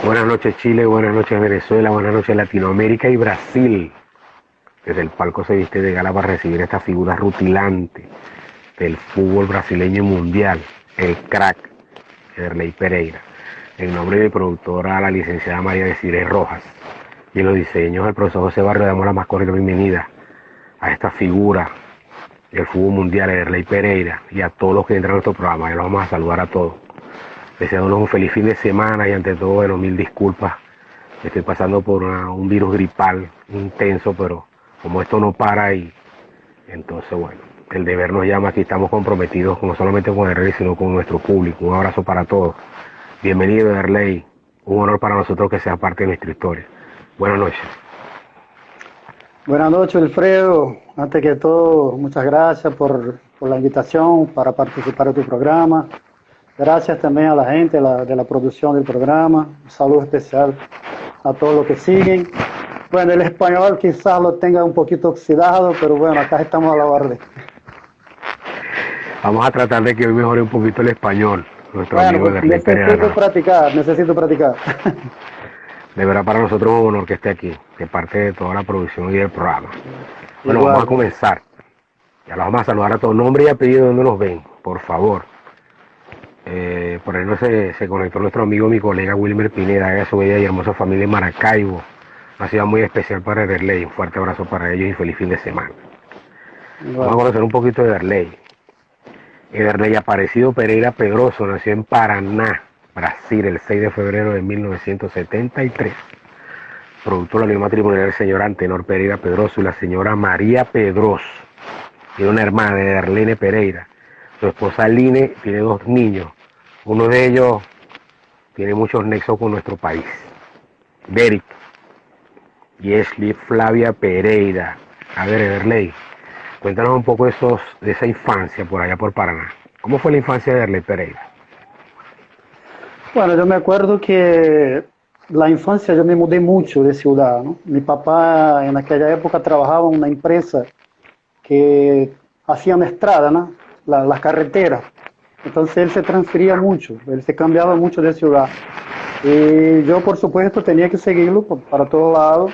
Buenas noches Chile, buenas noches Venezuela, buenas noches Latinoamérica y Brasil. Desde el palco se viste de gala para recibir esta figura rutilante del fútbol brasileño y mundial, el crack, Ederley Pereira. En nombre de mi productora, la licenciada María Desiree Rojas, y en los diseños del profesor José Barrio, damos la más cordial bienvenida a esta figura del fútbol mundial, Ederley Pereira, y a todos los que entran a nuestro programa. Ya los vamos a saludar a todos, deseándonos un feliz fin de semana y ante todo, bueno, mil disculpas. Estoy pasando por un virus gripal intenso, pero como esto no para, y entonces, bueno, el deber nos llama. Aquí estamos comprometidos no solamente con Ederley, sino con nuestro público. Un abrazo para todos. Bienvenido, Ederley. Un honor para nosotros que sea parte de nuestra historia. Buenas noches. Buenas noches, Alfredo. Antes que todo, muchas gracias por la invitación para participar de tu programa. Gracias también a la gente de la producción del programa. Un saludo especial a todos los que siguen. Bueno, el español quizás lo tenga un poquito oxidado, pero bueno, acá estamos a la orden. Vamos a tratar de que hoy mejore un poquito el español. Nuestro amigo Ederley Pereira. Necesito practicar. De verdad, para nosotros es un honor que esté aquí, de parte de toda la producción y del programa. Bueno, vamos a comenzar. Ya los vamos a saludar a todos. Nombre y apellido, donde nos ven, por favor. Por ahí no se conectó nuestro amigo, mi colega Wilmer Pineda, haga su bella y hermosa familia en Maracaibo. Una ciudad muy especial para Ederley. Un fuerte abrazo para ellos y feliz fin de semana. Vamos a conocer un poquito de Ederley. Ederley Aparecido Pereira Pedroso nació en Paraná, Brasil, el 6 de febrero de 1973. Producto de la unión matrimonial del señor Antenor Pereira Pedroso y la señora María Pedroso. Tiene una hermana, de Ederley Pereira. Su esposa Line tiene 2 niños. Uno de ellos tiene muchos nexos con nuestro país. Derek y Ashley Flavia Pereira. A ver, Ederley, cuéntanos un poco de esa infancia por allá por Paraná. ¿Cómo fue la infancia de Ederley Pereira? Bueno, yo me acuerdo que la infancia yo me mudé mucho de ciudad, ¿no? Mi papá en aquella época trabajaba en una empresa que hacía una estrada, ¿no? Las carreteras. Entonces él se transfería mucho, él se cambiaba mucho de ciudad. Y yo, por supuesto, tenía que seguirlo para todos lados,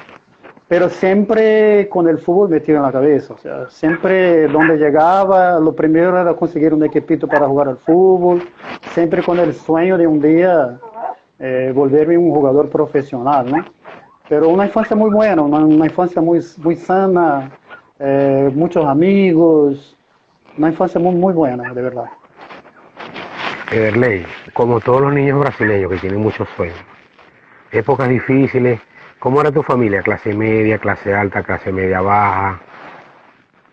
pero siempre con el fútbol metido en la cabeza. O sea, siempre donde llegaba, lo primero era conseguir un equipito para jugar al fútbol, siempre con el sueño de un día volverme un jugador profesional, ¿no? Pero una infancia muy buena, una infancia muy sana, muchos amigos, una infancia muy buena, de verdad. Ederley, como todos los niños brasileños que tienen muchos sueños, épocas difíciles, ¿cómo era tu familia? ¿Clase media, clase alta, clase media baja?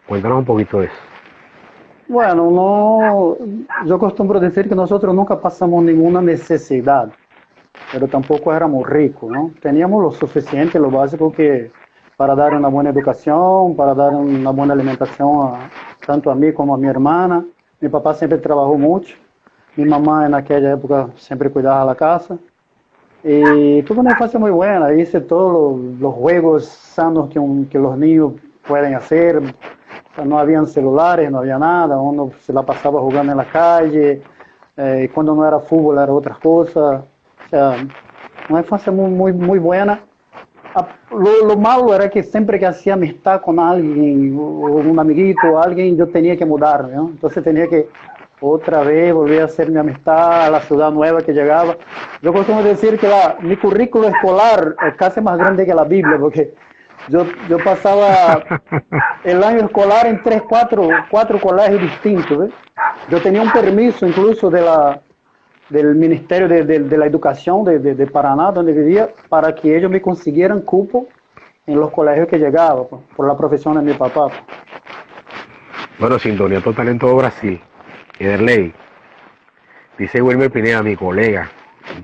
Cuéntanos un poquito de eso. Bueno, no, yo acostumbro decir que nosotros nunca pasamos ninguna necesidad, pero tampoco éramos ricos, ¿no? Teníamos lo suficiente, lo básico para dar una buena educación, para dar una buena alimentación tanto a mí como a mi hermana. Mi papá siempre trabajó mucho, mi mamá en aquella época siempre cuidaba la casa. Y tuve una infancia muy buena, hice todos los juegos sanos que los niños pueden hacer. O sea, no habían celulares, no había nada, uno se la pasaba jugando en la calle, cuando no era fútbol era otras cosas. O sea, una infancia muy buena. Lo malo era que siempre que hacía amistad con alguien, o un amiguito, alguien, yo tenía que mudarme, ¿no? Entonces tenía que otra vez volver a hacer mi amistad a la ciudad nueva que llegaba. Yo costumo decir que mi currículo escolar es casi más grande que la Biblia, porque yo pasaba el año escolar en 4 colegios distintos, ¿ves? Yo tenía un permiso incluso del Ministerio de la Educación de Paraná, donde vivía, para que ellos me consiguieran cupo en los colegios que llegaba, por la profesión de mi papá. Bueno, sintonía total en todo Brasil. Ederley, dice Wilmer Pineda, mi colega,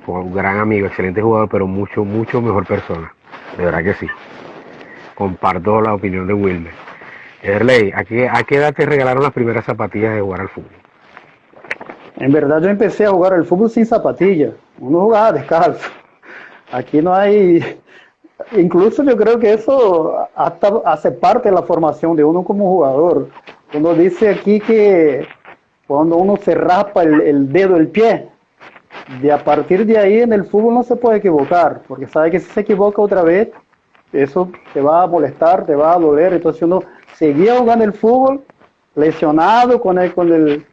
un gran amigo, excelente jugador, pero mucho mejor persona. De verdad que sí. Comparto la opinión de Wilmer. Ederley, ¿a qué edad te regalaron las primeras zapatillas de jugar al fútbol? En verdad yo empecé a jugar al fútbol sin zapatillas. Uno jugaba descalzo. Aquí no hay... Incluso yo creo que eso hasta hace parte de la formación de uno como jugador. Uno dice aquí que cuando uno se raspa el dedo del pie, de a partir de ahí en el fútbol no se puede equivocar, porque sabe que si se equivoca otra vez, eso te va a molestar, te va a doler. Entonces uno seguía jugando el fútbol, lesionado con el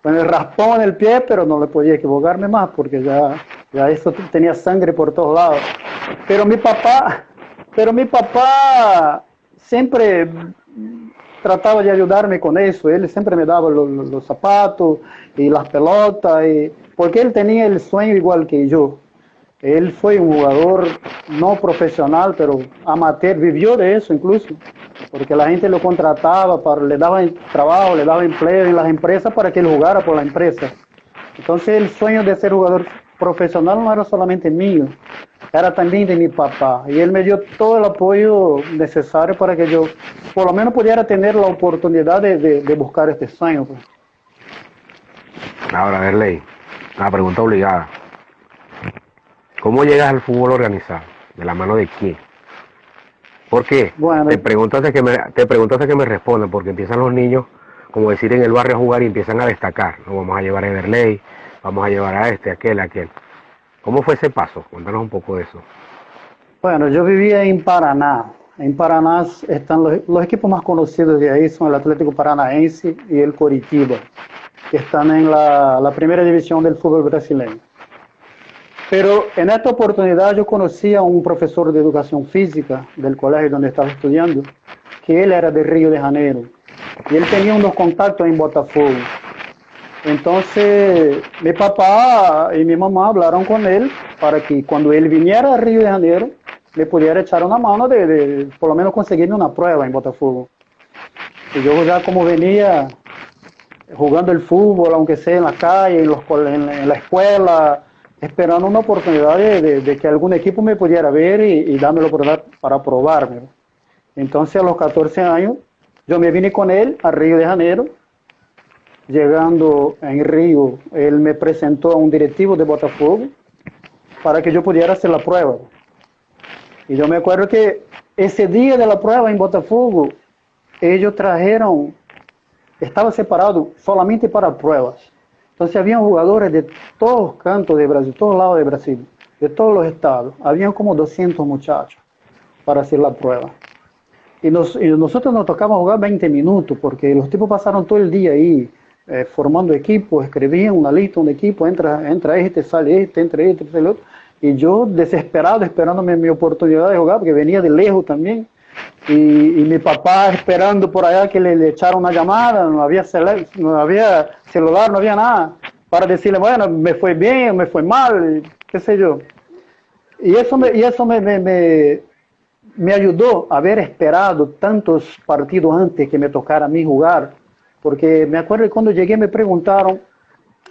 raspón en el pie, pero no le podía equivocarme más, porque ya eso tenía sangre por todos lados. Pero mi papá siempre trataba de ayudarme con eso. Él siempre me daba los zapatos y las pelotas, porque él tenía el sueño igual que yo. Él fue un jugador no profesional, pero amateur, vivió de eso incluso, porque la gente lo contrataba, le daba trabajo, le daba empleo en las empresas para que él jugara por la empresa. Entonces el sueño de ser jugador profesional no era solamente mío, era también de mi papá, y él me dio todo el apoyo necesario para que yo por lo menos pudiera tener la oportunidad de buscar este sueño. Pues. Ahora, Derlei, la pregunta obligada. ¿Cómo llegas al fútbol organizado? ¿De la mano de quién? ¿Por qué? Bueno, Te pregunto antes que me respondan, porque empiezan los niños, como decir, en el barrio a jugar y empiezan a destacar. ¿No? Vamos a llevar a Derlei, vamos a llevar a este, aquel. ¿Cómo fue ese paso? Cuéntanos un poco de eso. Bueno, yo vivía en Paraná. En Paraná están los equipos más conocidos de ahí, son el Atlético Paranaense y el Coritiba, que están en la primera división del fútbol brasileño. Pero en esta oportunidad yo conocí a un profesor de educación física del colegio donde estaba estudiando, que él era de Río de Janeiro, y él tenía unos contactos en Botafogo. Entonces mi papá y mi mamá hablaron con él para que cuando él viniera a Río de Janeiro le pudiera echar una mano de por lo menos conseguirme una prueba en Botafogo. Y yo ya como venía jugando el fútbol, aunque sea en la calle, en la escuela, esperando una oportunidad de que algún equipo me pudiera ver y dármelo para probarme. Entonces a los 14 años yo me vine con él a Río de Janeiro. Llegando en Río, él me presentó a un directivo de Botafogo para que yo pudiera hacer la prueba. Y yo me acuerdo que ese día de la prueba en Botafogo, ellos trajeron, estaba separado solamente para pruebas. Entonces habían jugadores de todos cantos de Brasil, todos lados de Brasil, de todos los estados. Habían como 200 muchachos para hacer la prueba. Y nosotros nos tocamos jugar 20 minutos, porque los tipos pasaron todo el día ahí, formando equipos, escribían una lista, un equipo, entra este, sale este, sale el otro. Y yo desesperado, esperándome mi oportunidad de jugar, porque venía de lejos también. Y mi papá esperando por allá que le echara una llamada, no había celular, no había nada, para decirle, bueno, me fue bien, me fue mal, qué sé yo. Y eso me ayudó a haber esperado tantos partidos antes que me tocara a mí jugar, porque me acuerdo que cuando llegué me preguntaron,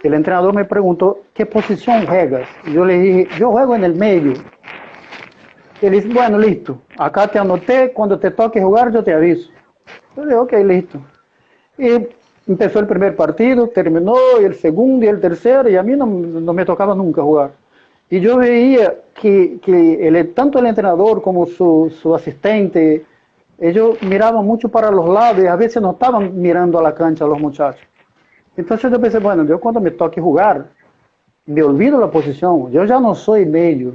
el entrenador me preguntó, ¿qué posición juegas? Y yo le dije, yo juego en el medio. Ele disse, bueno, listo, acá te anoté, cuando te toque jugar yo te aviso. Yo dije, ok, listo. Y empezó el primer partido, terminó, y el segundo y el tercero, y a mí no me tocaba nunca jugar. Y yo veía que tanto el entrenador como su asistente, ellos miraban mucho para los lados y a veces no estaban mirando a la cancha a los muchachos. Entonces yo pensé, bueno, yo cuando me toque jugar, me olvido la posición, yo ya no soy medio.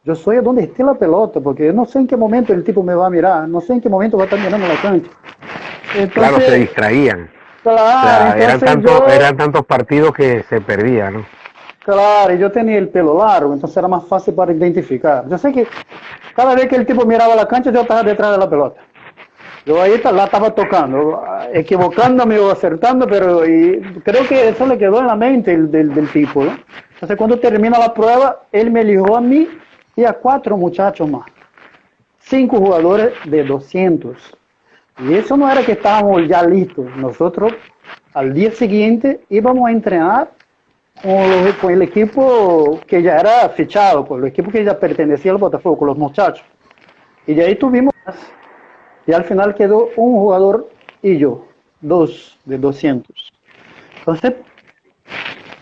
Yo soy a donde esté la pelota, porque no sé en qué momento el tipo me va a mirar, no sé en qué momento va a estar mirando la cancha. Entonces, claro, se distraían. Claro, o sea, eran tantos partidos que se perdían, ¿no? Claro, y yo tenía el pelo largo, entonces era más fácil para identificar. Yo sé que cada vez que el tipo miraba la cancha, yo estaba detrás de la pelota. Yo ahí la estaba tocando, equivocándome o acertando, pero creo que eso le quedó en la mente del tipo, ¿no? Entonces cuando termina la prueba, él me eligió a mí y a 4 muchachos más, 5 jugadores de 200. Y eso no era que estábamos ya listos. Nosotros al día siguiente íbamos a entrenar con el equipo que ya era fichado, con el equipo que ya pertenecía al Botafogo, con los muchachos. Y de ahí tuvimos, y al final quedó un jugador y yo, 2 de 200. Entonces,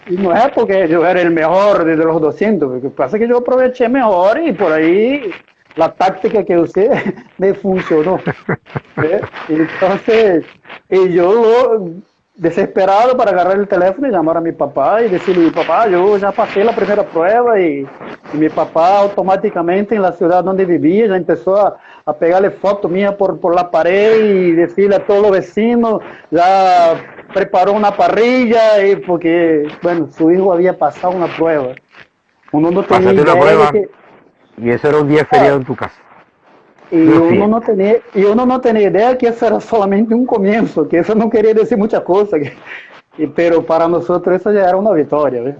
y no es porque yo era el mejor de los 200, lo que pasa es que yo aproveché mejor y por ahí la táctica que usé me funcionó. Entonces, y yo desesperado para agarrar el teléfono y llamar a mi papá y decirle, papá, yo ya pasé la primera prueba y mi papá automáticamente en la ciudad donde vivía ya empezó a pegarle fotos mías por la pared y decirle a todos los vecinos, ya preparó una parrilla y porque, bueno, su hijo había pasado una prueba. Uno no tenía Pasaste una idea de prueba que... y eso era un día feriado en tu casa. Y uno no tenía idea que eso era solamente un comienzo, que eso no quería decir muchas cosas, pero para nosotros eso ya era una victoria. ¿Ves?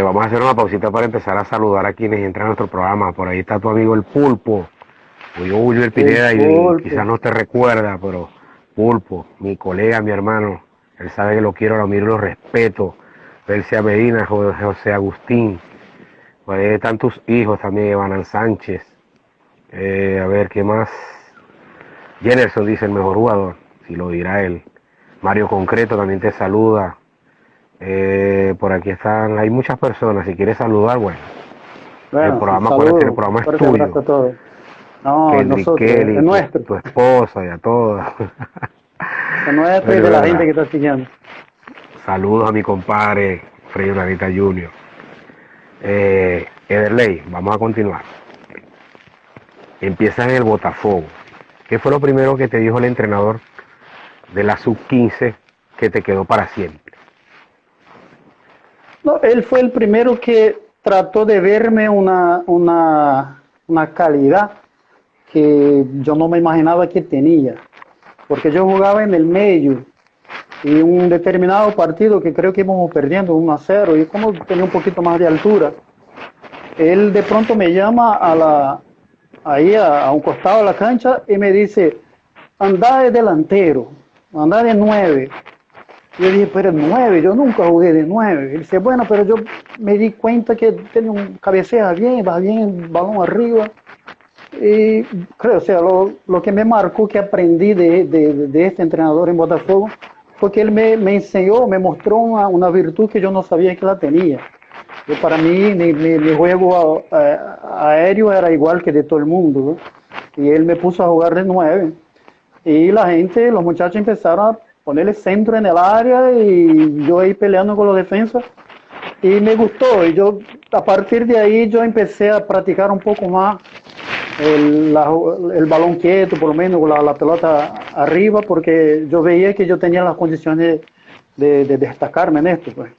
Vamos a hacer una pausita para empezar a saludar a quienes entran a nuestro programa. Por ahí está tu amigo el Pulpo, Julio el Pineda, y quizás no te recuerda, pero Pulpo, mi colega, mi hermano, él sabe que lo quiero, lo miro, lo respeto. Delcia Medina, José Agustín, por ahí están tus hijos también, Evanan Sánchez. A ver, ¿qué más? Jennerson dice el mejor jugador, si lo dirá él. Mario Concreto también te saluda. Por aquí están, hay muchas personas, si quieres saludar, bueno el programa, el programa es tuyo. No, Kendrick nosotros, Kelly, es nuestro. tu esposa y a todas. Es nuestro y de la gente que está siguiendo. Saludos a mi compadre Freddy Ranita Jr. Ederley, vamos a continuar. Empieza en el Botafogo. ¿Qué fue lo primero que te dijo el entrenador de la sub-15 que te quedó para siempre? No, él fue el primero que trató de verme una calidad que yo no me imaginaba que tenía. Porque yo jugaba en el medio y un determinado partido que creo que íbamos perdiendo 1-0 y como tenía un poquito más de altura, él de pronto me llama a un costado de la cancha y me dice, anda de delantero, anda de 9. Yo dije, pero 9, yo nunca jugué de 9. Él dice, bueno, pero yo me di cuenta que tenía un cabecea bien, va bien, el balón arriba. Y creo, o sea, lo que me marcó que aprendí de este entrenador en Botafogo fue que él me enseñó, me mostró una virtud que yo no sabía que la tenía. Yo, para mí, mi juego aéreo era igual que de todo el mundo, ¿no? Y él me puso a jugar de 9. Y la gente, los muchachos empezaron a ponerle centro en el área y yo ahí peleando con los defensas. Y me gustó. Y yo, a partir de ahí, yo empecé a practicar un poco más el balón quieto, por lo menos con la pelota arriba, porque yo veía que yo tenía las condiciones de destacarme en esto, pues.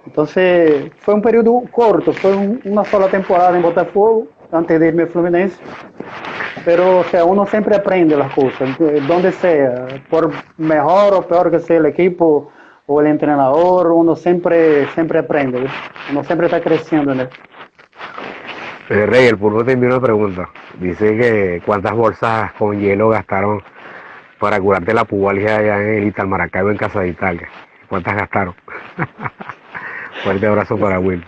Entonces, fue un periodo corto, fue una sola temporada en Botafogo, antes de irme a Fluminense, pero, o sea, uno siempre aprende las cosas, donde sea, por mejor o peor que sea el equipo o el entrenador, uno siempre aprende, ¿ves? Uno siempre está creciendo en esto. Rey, el Pulpo te envió una pregunta. Dice que cuántas bolsas con hielo gastaron para curarte la pubalgia allá en el Ital Maracaibo en Casa de Italia. ¿Cuántas gastaron? Fuerte abrazo para Will.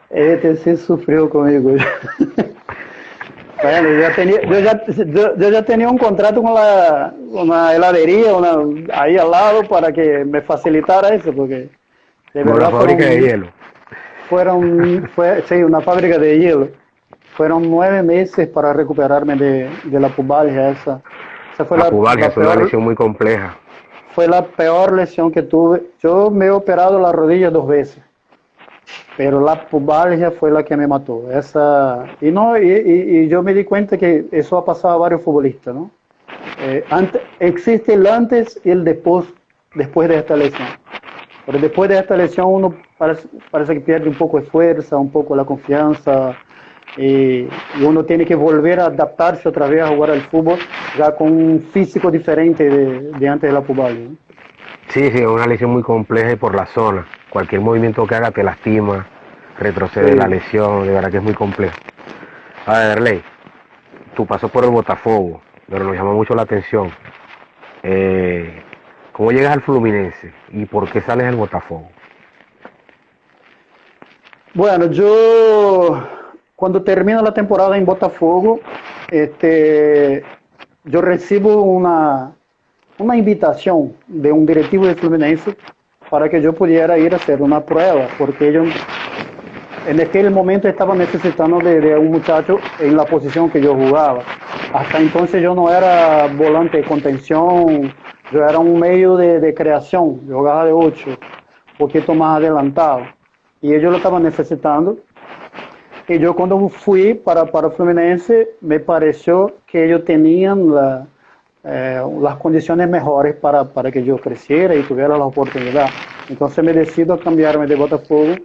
Este sí sufrió conmigo. Bueno, yo ya tenía un contrato con una heladería ahí al lado para que me facilitara eso, porque de verdad una fábrica de hielo. Sí, una fábrica de hielo. Fueron 9 meses para recuperarme de la pubalgia esa. La pubalgia es una lesión muy compleja. Fue la peor lesión que tuve. Yo me he operado la rodilla 2 veces, pero la pubalgia fue la que me mató. Y yo me di cuenta que eso ha pasado a varios futbolistas, ¿no? Existe el antes y el después de esta lesión. Pero después de esta lesión uno parece que pierde un poco de fuerza, un poco la confianza, y uno tiene que volver a adaptarse otra vez a jugar al fútbol ya con un físico diferente de antes de la pubalgia, ¿no? Sí, es una lesión muy compleja y por la zona. Cualquier movimiento que haga te lastima, retrocede la lesión, de verdad que es muy complejo. A ver, Ley, tu paso por el Botafogo, pero nos llama mucho la atención. ¿Cómo llegas al Fluminense y por qué sales del Botafogo? Bueno, yo cuando termino la temporada en Botafogo, yo recibo una invitación de un directivo de Fluminense para que yo pudiera ir a hacer una prueba, porque ellos en aquel momento estaban necesitando de un muchacho en la posición que yo jugaba. Hasta entonces yo no era volante de contención, Yo era un medio de creación, yo jugaba de 8, un poquito más adelantado. Y ellos lo estaban necesitando. Y yo cuando fui para Fluminense, me pareció que ellos tenían las condiciones mejores para que yo creciera y tuviera la oportunidad. Entonces me decido a cambiarme de Botafogo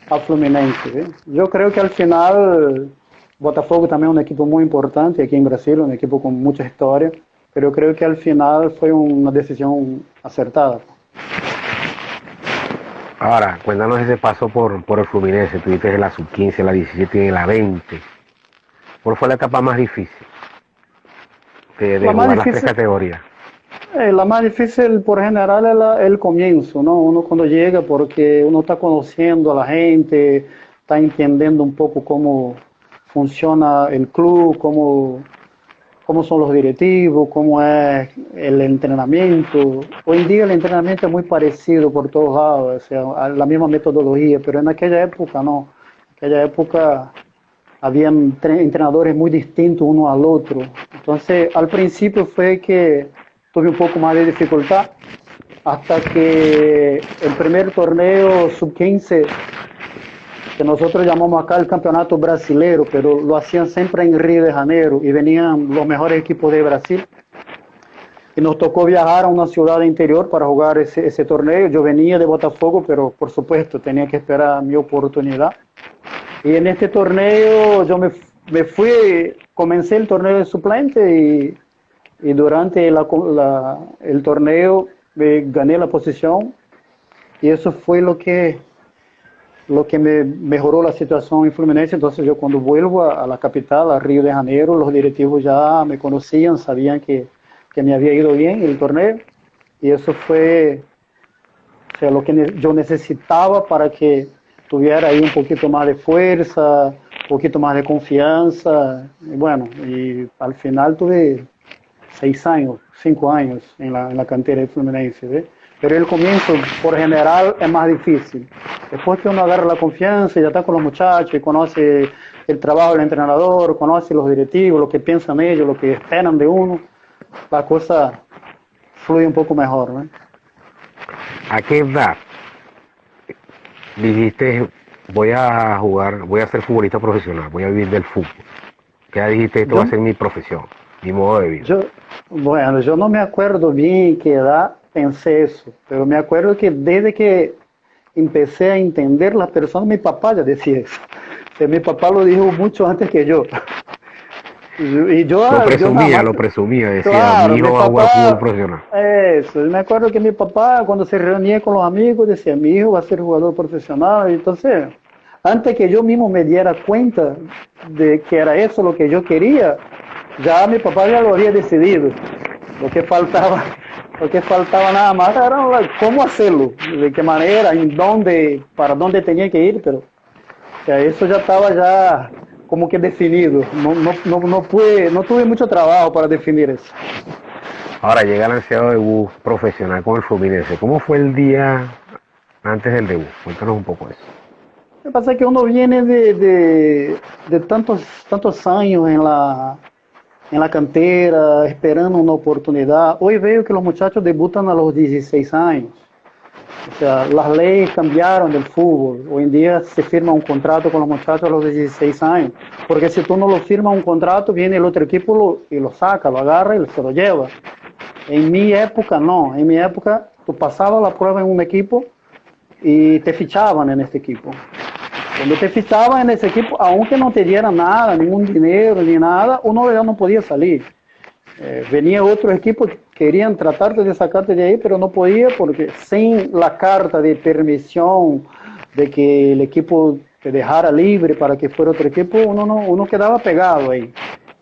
a Fluminense. ¿Sí? Yo creo que al final Botafogo también es un equipo muy importante aquí en Brasil, un equipo con mucha historia, pero yo creo que al final fue una decisión acertada. Ahora, cuéntanos ese paso por el Fluminense. Tuviste en la sub-15, la 17 y en la 20. ¿Cuál fue la etapa más difícil de jugar las tres categorías? La más difícil por general es el comienzo, ¿no? Uno cuando llega porque uno está conociendo a la gente, está entendiendo un poco cómo funciona el club, cómo son los directivos, cómo es el entrenamiento. Hoy en día el entrenamiento es muy parecido por todos lados, o sea, la misma metodología, pero en aquella época no. En aquella época habían entrenadores muy distintos uno al otro. Entonces, al principio fue que tuve un poco más de dificultad, hasta que el primer torneo sub-15, que nosotros llamamos acá el campeonato brasileiro, pero lo hacían siempre en Río de Janeiro, y venían los mejores equipos de Brasil, y nos tocó viajar a una ciudad interior para jugar ese torneo. Yo venía de Botafogo, pero por supuesto tenía que esperar mi oportunidad. Y en este torneo yo me fui, comencé el torneo de suplente y durante el torneo gané la posición, y eso fue lo que me mejoró la situación en Fluminense. Entonces yo cuando vuelvo a la capital, a Río de Janeiro, los directivos ya me conocían, sabían que me había ido bien el torneo, y eso fue, o sea, lo que yo necesitaba para que tuviera ahí un poquito más de fuerza, un poquito más de confianza. Y bueno, y al final tuve 5 años en la cantera de Fluminense, ¿ve? Pero el comienzo, por general, es más difícil. Después que uno agarra la confianza y ya está con los muchachos y conoce el trabajo del entrenador, conoce los directivos, lo que piensan ellos, lo que esperan de uno, la cosa fluye un poco mejor, ¿no? ¿A qué edad dijiste, voy a ser futbolista profesional, voy a vivir del fútbol? ¿Qué edad dijiste, esto va a ser mi profesión, mi modo de vida? Yo no me acuerdo bien qué edad pensé eso, pero me acuerdo que desde que empecé a entender las personas, mi papá ya decía eso. O sea, mi papá lo dijo mucho antes que yo. Lo presumía, decía, claro, mi hijo va a jugar fútbol profesional. Eso, me acuerdo que mi papá cuando se reunía con los amigos decía, mi hijo va a ser jugador profesional. Entonces, antes que yo mismo me diera cuenta de que era eso lo que yo quería, ya mi papá ya lo había decidido. Lo que faltaba nada más era cómo hacerlo, de qué manera, para dónde tenía que ir, pero o sea, eso ya estaba ya como que definido. No tuve mucho trabajo para definir eso. Ahora llega el ansiado debut profesional con el Fluminense. ¿Cómo fue el día antes del debut? Cuéntanos un poco eso. Lo que pasa es que uno viene de tantos años en la cantera, esperando una oportunidad. Hoy veo que los muchachos debutan a los 16 años. O sea, las leyes cambiaron del fútbol. Hoy en día se firma un contrato con los muchachos a los 16 años. Porque si tú no lo firmas un contrato, viene el otro equipo y lo saca, lo agarra y se lo lleva. En mi época no. En mi época tú pasabas la prueba en un equipo y te fichaban en este equipo. Cuando te fichaban en ese equipo, aunque no te dieran nada, ningún dinero ni nada, uno ya no podía salir. Venía otro equipo que querían tratarte de sacarte de ahí, pero no podía porque sin la carta de permisión de que el equipo te dejara libre para que fuera otro equipo, uno quedaba pegado ahí.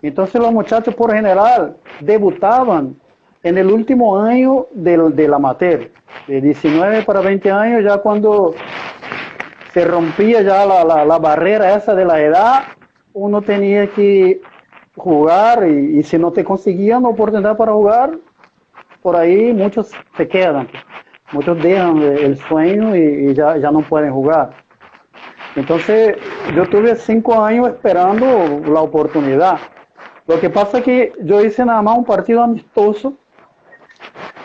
Entonces los muchachos por general debutaban en el último año del amateur, de 19 para 20 años, ya cuando se rompía ya la barrera esa de la edad, uno tenía que jugar y si no te conseguían la oportunidad para jugar, por ahí muchos se quedan, muchos dejan el sueño y ya no pueden jugar. Entonces yo tuve 5 años esperando la oportunidad. Lo que pasa es que yo hice nada más un partido amistoso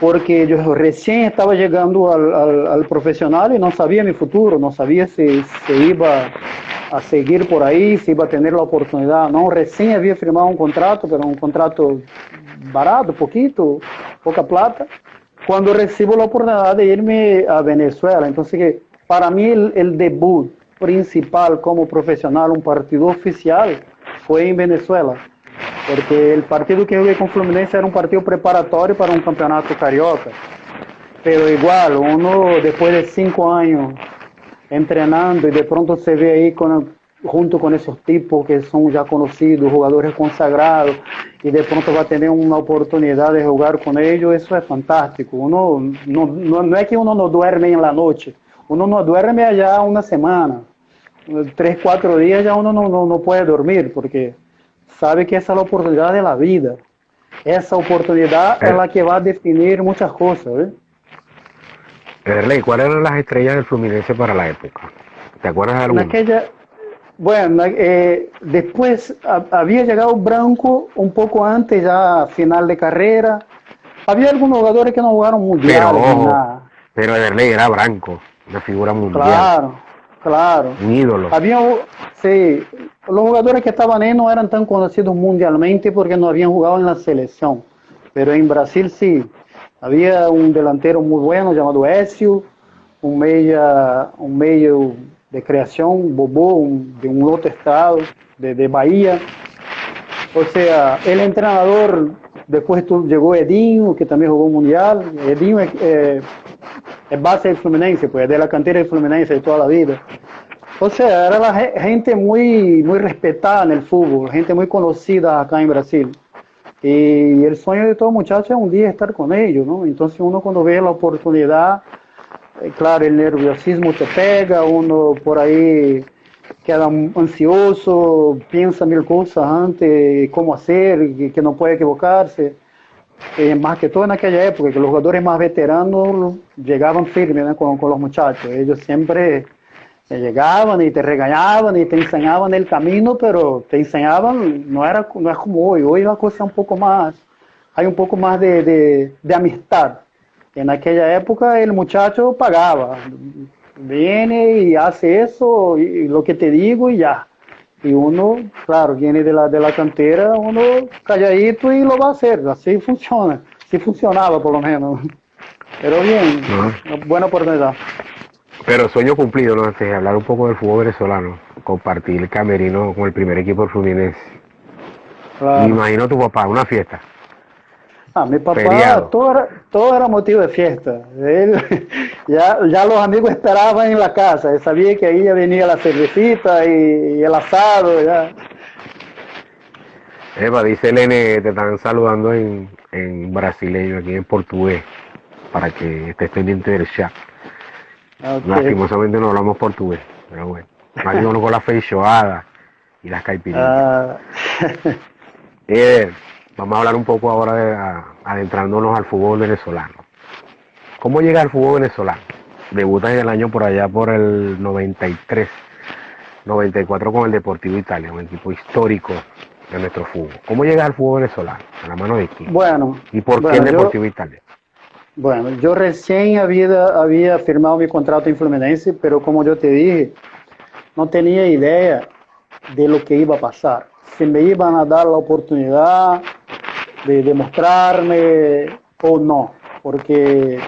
porque yo recién estaba llegando al profesional y no sabía mi futuro, no sabía si iba a seguir por ahí, si iba a tener la oportunidad, no, recién había firmado un contrato, pero un contrato barato, poquito, poca plata, cuando recibo la oportunidad de irme a Venezuela. Entonces, que para mí el debut principal como profesional, un partido oficial, fue en Venezuela, porque el partido que jugué con Fluminense era un partido preparatorio para un campeonato carioca, pero igual, uno después de 5 años entrenando y de pronto se ve ahí junto con esos tipos que son ya conocidos, jugadores consagrados, y de pronto va a tener una oportunidad de jugar con ellos, eso es fantástico. Uno no es que uno no duerme en la noche, uno no duerme allá una semana, 3, 4 días ya uno no puede dormir, porque sabe que esa es la oportunidad de la vida. Esa oportunidad es la que va a definir muchas cosas, ¿eh? Ederley, ¿cuáles eran las estrellas del Fluminense para la época? ¿Te acuerdas de alguna? Bueno, después había llegado Branco un poco antes, ya final de carrera. Había algunos jugadores que no jugaron mundial. Pero Ederley era Branco, una figura mundial. Claro. Un ídolo. Sí, los jugadores que estaban ahí no eran tan conocidos mundialmente porque no habían jugado en la selección. Pero en Brasil sí. Había un delantero muy bueno llamado Ezio, un medio de creación, Bobó, de un otro estado, de Bahía. O sea, el entrenador, después llegó Edinho, que también jugó mundial. Edinho es base del Fluminense, pues de la cantera del Fluminense de toda la vida. O sea, era la gente muy respetada en el fútbol, gente muy conocida acá en Brasil. Y el sueño de todo muchacho es un día estar con ellos, ¿no? Entonces uno cuando ve la oportunidad, claro, el nerviosismo te pega, uno por ahí queda ansioso, piensa mil cosas antes, cómo hacer, que no puede equivocarse. Más que todo en aquella época, que los jugadores más veteranos llegaban firmes, ¿no? con los muchachos. Ellos siempre llegaban y te regañaban y te enseñaban el camino, pero te enseñaban, no es como hoy la cosa es un poco más, hay un poco más de amistad. En aquella época el muchacho pagaba, viene y hace eso, y lo que te digo y ya. Y uno, claro, viene de la cantera, uno calladito y lo va a hacer, así funciona, así funcionaba por lo menos. Pero bien, buena oportunidad. Pero sueño cumplido, ¿no? Antes de hablar un poco del fútbol venezolano, compartir el camerino con el primer equipo del Fluminense. Claro. Me imagino tu papá, una fiesta. Mi papá, todo era motivo de fiesta. Ya los amigos esperaban en la casa, sabía que ahí ya venía la cervecita y el asado. Ya. Eva, dice Lene, te están saludando en brasileño, aquí en portugués, para que estés pendiente del chat. Okay. Lastimosamente no hablamos portugués, pero bueno. Más uno con la feijoada y las caipirinhas. Vamos a hablar un poco ahora adentrándonos al fútbol venezolano. ¿Cómo llega al fútbol venezolano? Debutas en el año por allá por el 93, 94 con el Deportivo Italia, un equipo histórico de nuestro fútbol. ¿Cómo llegas al fútbol venezolano? ¿A la mano de quién? Bueno. ¿Y por qué el Deportivo Italia? Bueno, yo recién había firmado mi contrato en Fluminense, pero como yo te dije, no tenía idea de lo que iba a pasar. Si me iban a dar la oportunidad de demostrarme o no, porque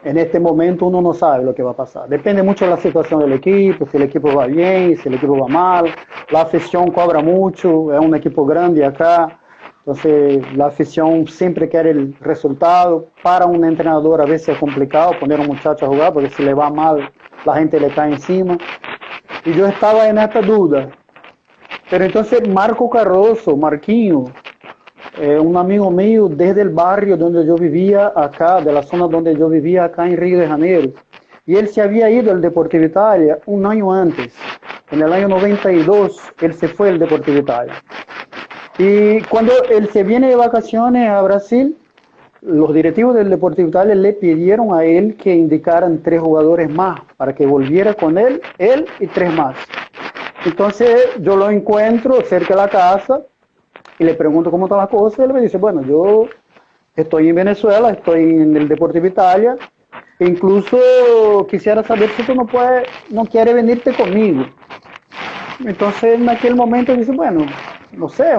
en este momento uno no sabe lo que va a pasar. Depende mucho de la situación del equipo, si el equipo va bien, si el equipo va mal. La afición cobra mucho, es un equipo grande acá. Entonces, la afición siempre quiere el resultado. Para un entrenador a veces es complicado poner a un muchacho a jugar, porque si le va mal, la gente le cae encima. Y yo estaba en esta duda. Pero entonces Marco Carroso, Marquinho, un amigo mío desde el barrio donde yo vivía acá, de la zona donde yo vivía acá en Río de Janeiro. Y él se había ido al Deportivo Italia un año antes. En el año 92, él se fue al Deportivo Italia. Y cuando él se viene de vacaciones a Brasil, los directivos del Deportivo Italia le pidieron a él que indicaran 3 jugadores más para que volviera con él y 3 más. Entonces yo lo encuentro cerca de la casa y le pregunto cómo está la cosa y él me dice, bueno, yo estoy en Venezuela, estoy en el Deportivo Italia, e incluso quisiera saber si tú no quieres venirte conmigo. Entonces en aquel momento dije, bueno, no sé,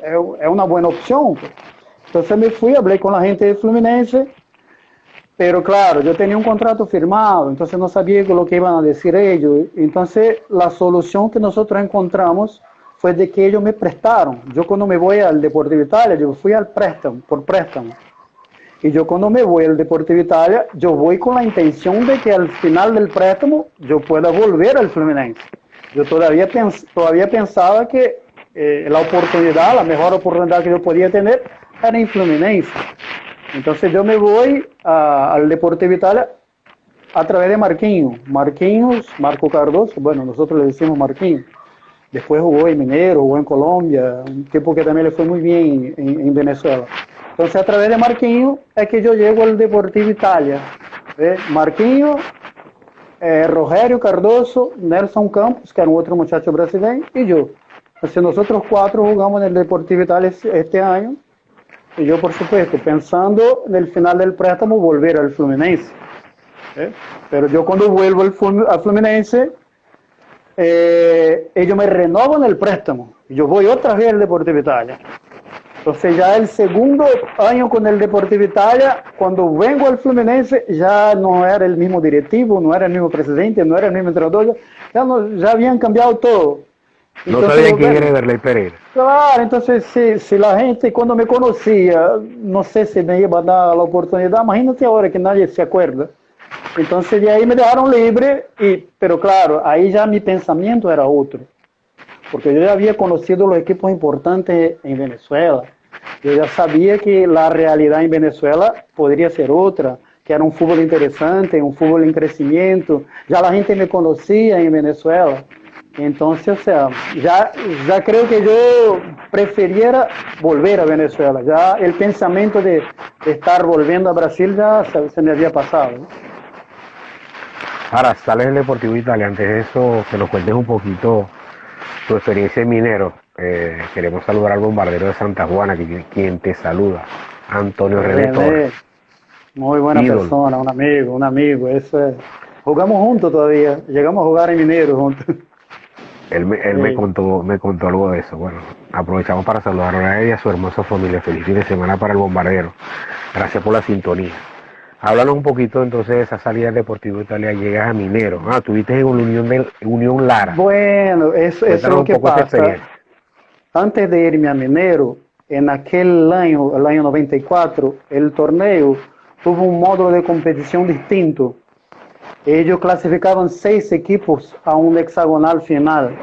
es una buena opción. Entonces me fui, hablé con la gente de Fluminense, pero claro, yo tenía un contrato firmado, entonces no sabía lo que iban a decir ellos. Entonces la solución que nosotros encontramos fue de que ellos me prestaron. Yo cuando me voy al Deportivo Italia, yo fui al préstamo, por préstamo. Y yo cuando me voy al Deportivo Italia, yo voy con la intención de que al final del préstamo yo pueda volver al Fluminense. Yo todavía pensaba que la mejor oportunidad que yo podía tener era en Fluminense. Entonces yo me voy al Deportivo Italia a través de Marco Cardoso, bueno, nosotros le decimos Marquinhos. Después jugó en Mineiro, jugó en Colombia, un tipo que también le fue muy bien en Venezuela. Entonces a través de Marquinhos es que yo llego al Deportivo Italia. Marquinhos, Rogério Cardoso, Nelson Campos, que era un otro muchacho brasileño, y yo. Entonces nosotros cuatro jugamos en el Deportivo Italia este año. Y yo, por supuesto, pensando en el final del préstamo, volver al Fluminense. Pero yo cuando vuelvo al Fluminense, ellos me renovan el préstamo. Yo voy otra vez al Deportivo Italia. Entonces ya el segundo año con el Deportivo Italia, cuando vengo al Fluminense, ya no era el mismo directivo, no era el mismo presidente, no era el mismo entrenador, ya habían cambiado todo. No sabía quién era Derlei Pereira. Claro, entonces si la gente cuando me conocía, no sé si me iba a dar la oportunidad, imagínate ahora que nadie se acuerda. Entonces de ahí me dejaron libre, pero claro, ahí ya mi pensamiento era otro. Porque yo ya había conocido los equipos importantes en Venezuela. Yo ya sabía que la realidad en Venezuela podría ser otra, que era un fútbol interesante, un fútbol en crecimiento. Ya la gente me conocía en Venezuela. Entonces, o sea, ya creo que yo preferiera volver a Venezuela. Ya el pensamiento de estar volviendo a Brasil ya se me había pasado, ¿no? Ahora, sales del Deportivo Italia. Antes de eso, que nos cuentes un poquito tu experiencia en Minero. Queremos saludar al bombardero de Santa Juana, quien te saluda, Antonio René Torres. Muy buena ídolo. Persona, un amigo. Eso es. Jugamos juntos todavía, llegamos a jugar en Minero juntos. Él me contó algo de eso. Bueno, aprovechamos para saludar a él y a su hermosa familia. Feliz fin de semana para el bombardero. Gracias por la sintonía. Háblanos un poquito entonces de esa salida del Deportivo Italia, llegas a Minero. Tuviste en Unión Lara. Bueno, eso es lo que pasa. Antes de irme a Minero, en aquel año, el año 94, el torneo tuvo un módulo de competición distinto. Ellos clasificaban 6 equipos a un hexagonal final.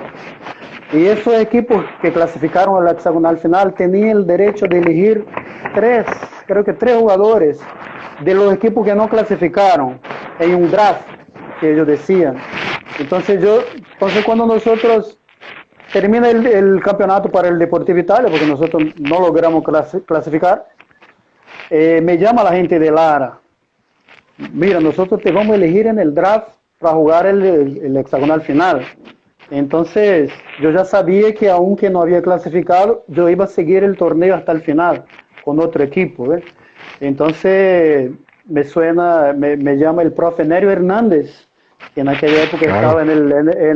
Y esos equipos que clasificaron al hexagonal final tenían el derecho de elegir 3 jugadores de los equipos que no clasificaron en un draft, que ellos decían. Entonces cuando nosotros termina el campeonato para el Deportivo Italia, porque nosotros no logramos clasificar, me llama la gente de Lara. Mira, nosotros te vamos a elegir en el draft para jugar el hexagonal final. Entonces, yo ya sabía que aunque no había clasificado, yo iba a seguir el torneo hasta el final con otro equipo, ¿ves? Entonces, me llama el profe Nerio Hernández, que en aquella época estaba en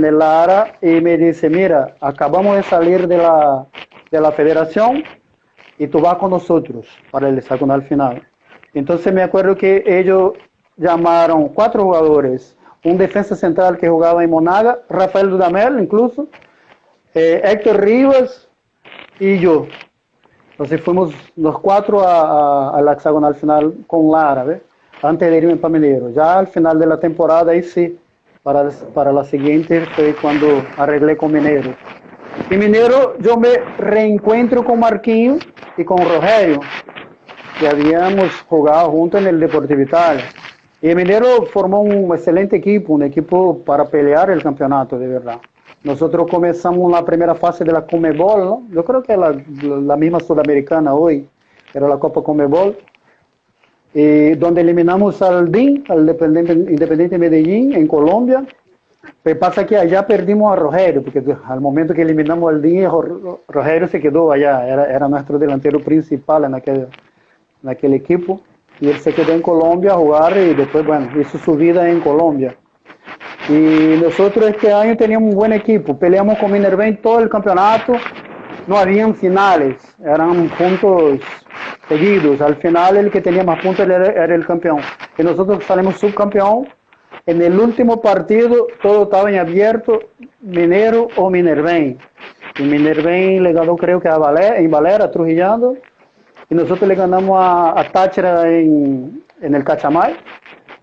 el Lara, y me dice, mira, acabamos de salir de la federación y tú vas con nosotros para el hexagonal final. Entonces me acuerdo que ellos llamaron 4 jugadores, un defensa central que jugaba en Monaga, Rafael Dudamel incluso, Héctor Rivas y yo. Entonces fuimos los 4 al hexagonal final con Lara, ¿ves? Antes de irme para Mineiro. Ya al final de la temporada, ahí sí, para la siguiente fue cuando arreglé con Mineiro. Y Mineiro yo me reencuentro con Marquinhos y con Rogério, que habíamos jugado juntos en el Deportivo Italia. Y Mineiro formó un excelente equipo, un equipo para pelear el campeonato, de verdad. Nosotros comenzamos la primera fase de la Conmebol, ¿no? Yo creo que es la misma sudamericana hoy, era la Copa Conmebol, donde eliminamos al DIN, al Independiente Medellín, en Colombia. Pero pasa que allá perdimos a Rogério, porque al momento que eliminamos al DIN, Rogério se quedó allá, era nuestro delantero principal en aquel equipo, y él se quedó en Colombia a jugar y después, bueno, hizo su vida en Colombia. Y nosotros este año teníamos un buen equipo, peleamos con Minervain todo el campeonato, no habían finales, eran puntos seguidos, al final el que tenía más puntos era el campeón, y nosotros salimos subcampeón. En el último partido todo estaba en abierto, Minero o Minervain, y Minervain le ganó creo que a Valera, Trujillano, y nosotros le ganamos a Táchira en el Cachamay,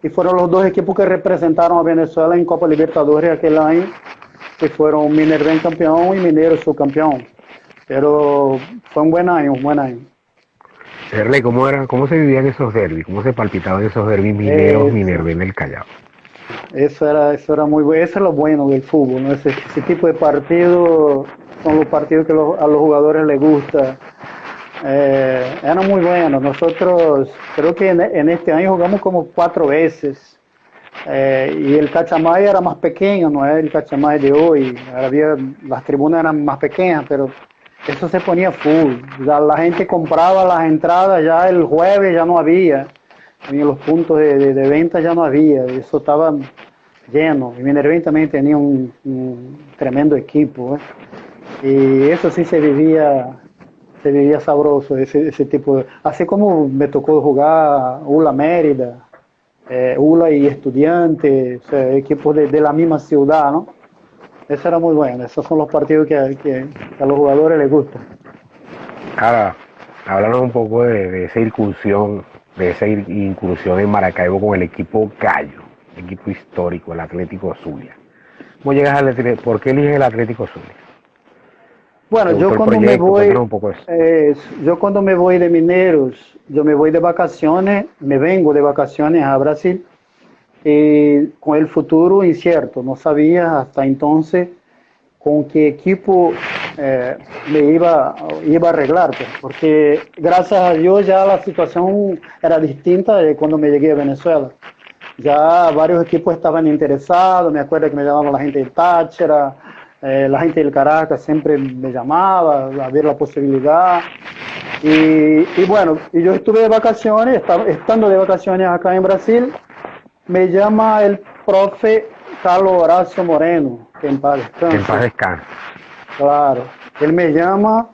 y fueron los dos equipos que representaron a Venezuela en Copa Libertadores aquel año, que fueron Minervain campeón y Minero subcampeón. Pero fue un buen año, un buen año. Erle, ¿cómo se vivían esos derbis? ¿Cómo se palpitaban esos derbis mineros, Minervain del Callao? Eso era muy bueno, eso es lo bueno del fútbol, ¿no? Ese tipo de partidos son los partidos que a los jugadores les gusta. Eran muy buenos. Nosotros creo que en este año jugamos como 4 veces. Y el Cachamay era más pequeño, no era el Cachamay de hoy. Las tribunas eran más pequeñas, pero eso se ponía full. Ya la gente compraba las entradas ya el jueves, ya no había. En los puntos de venta ya no había. Eso estaba lleno. Y Minervain también tenía un tremendo equipo. Y eso sí se vivía sabroso, ese tipo de... Así como me tocó jugar ULA Mérida, ULA y Estudiantes, o sea, equipos de la misma ciudad, ¿no? Eso era muy bueno, esos son los partidos que a los jugadores les gustan. Ahora, háblanos un poco de esa incursión en Maracaibo con el equipo Gallo, equipo histórico, el Atlético Zulia. ¿Cómo llegas ¿Por qué eliges el Atlético Zulia? Bueno, yo cuando me voy de Mineros, yo me voy de vacaciones, me vengo de vacaciones a Brasil, y con el futuro incierto, no sabía hasta entonces con qué equipo me iba a arreglar, porque gracias a Dios ya la situación era distinta de cuando me llegué a Venezuela. Ya varios equipos estaban interesados, me acuerdo que me llamaban la gente de Táchira, la gente del Caracas siempre me llamaba a ver la posibilidad. Y bueno, y yo estuve de vacaciones, estando de vacaciones acá en Brasil, me llama el profe Carlos Horacio Moreno, que en paz descanse. En paz descanse. Claro, él me llama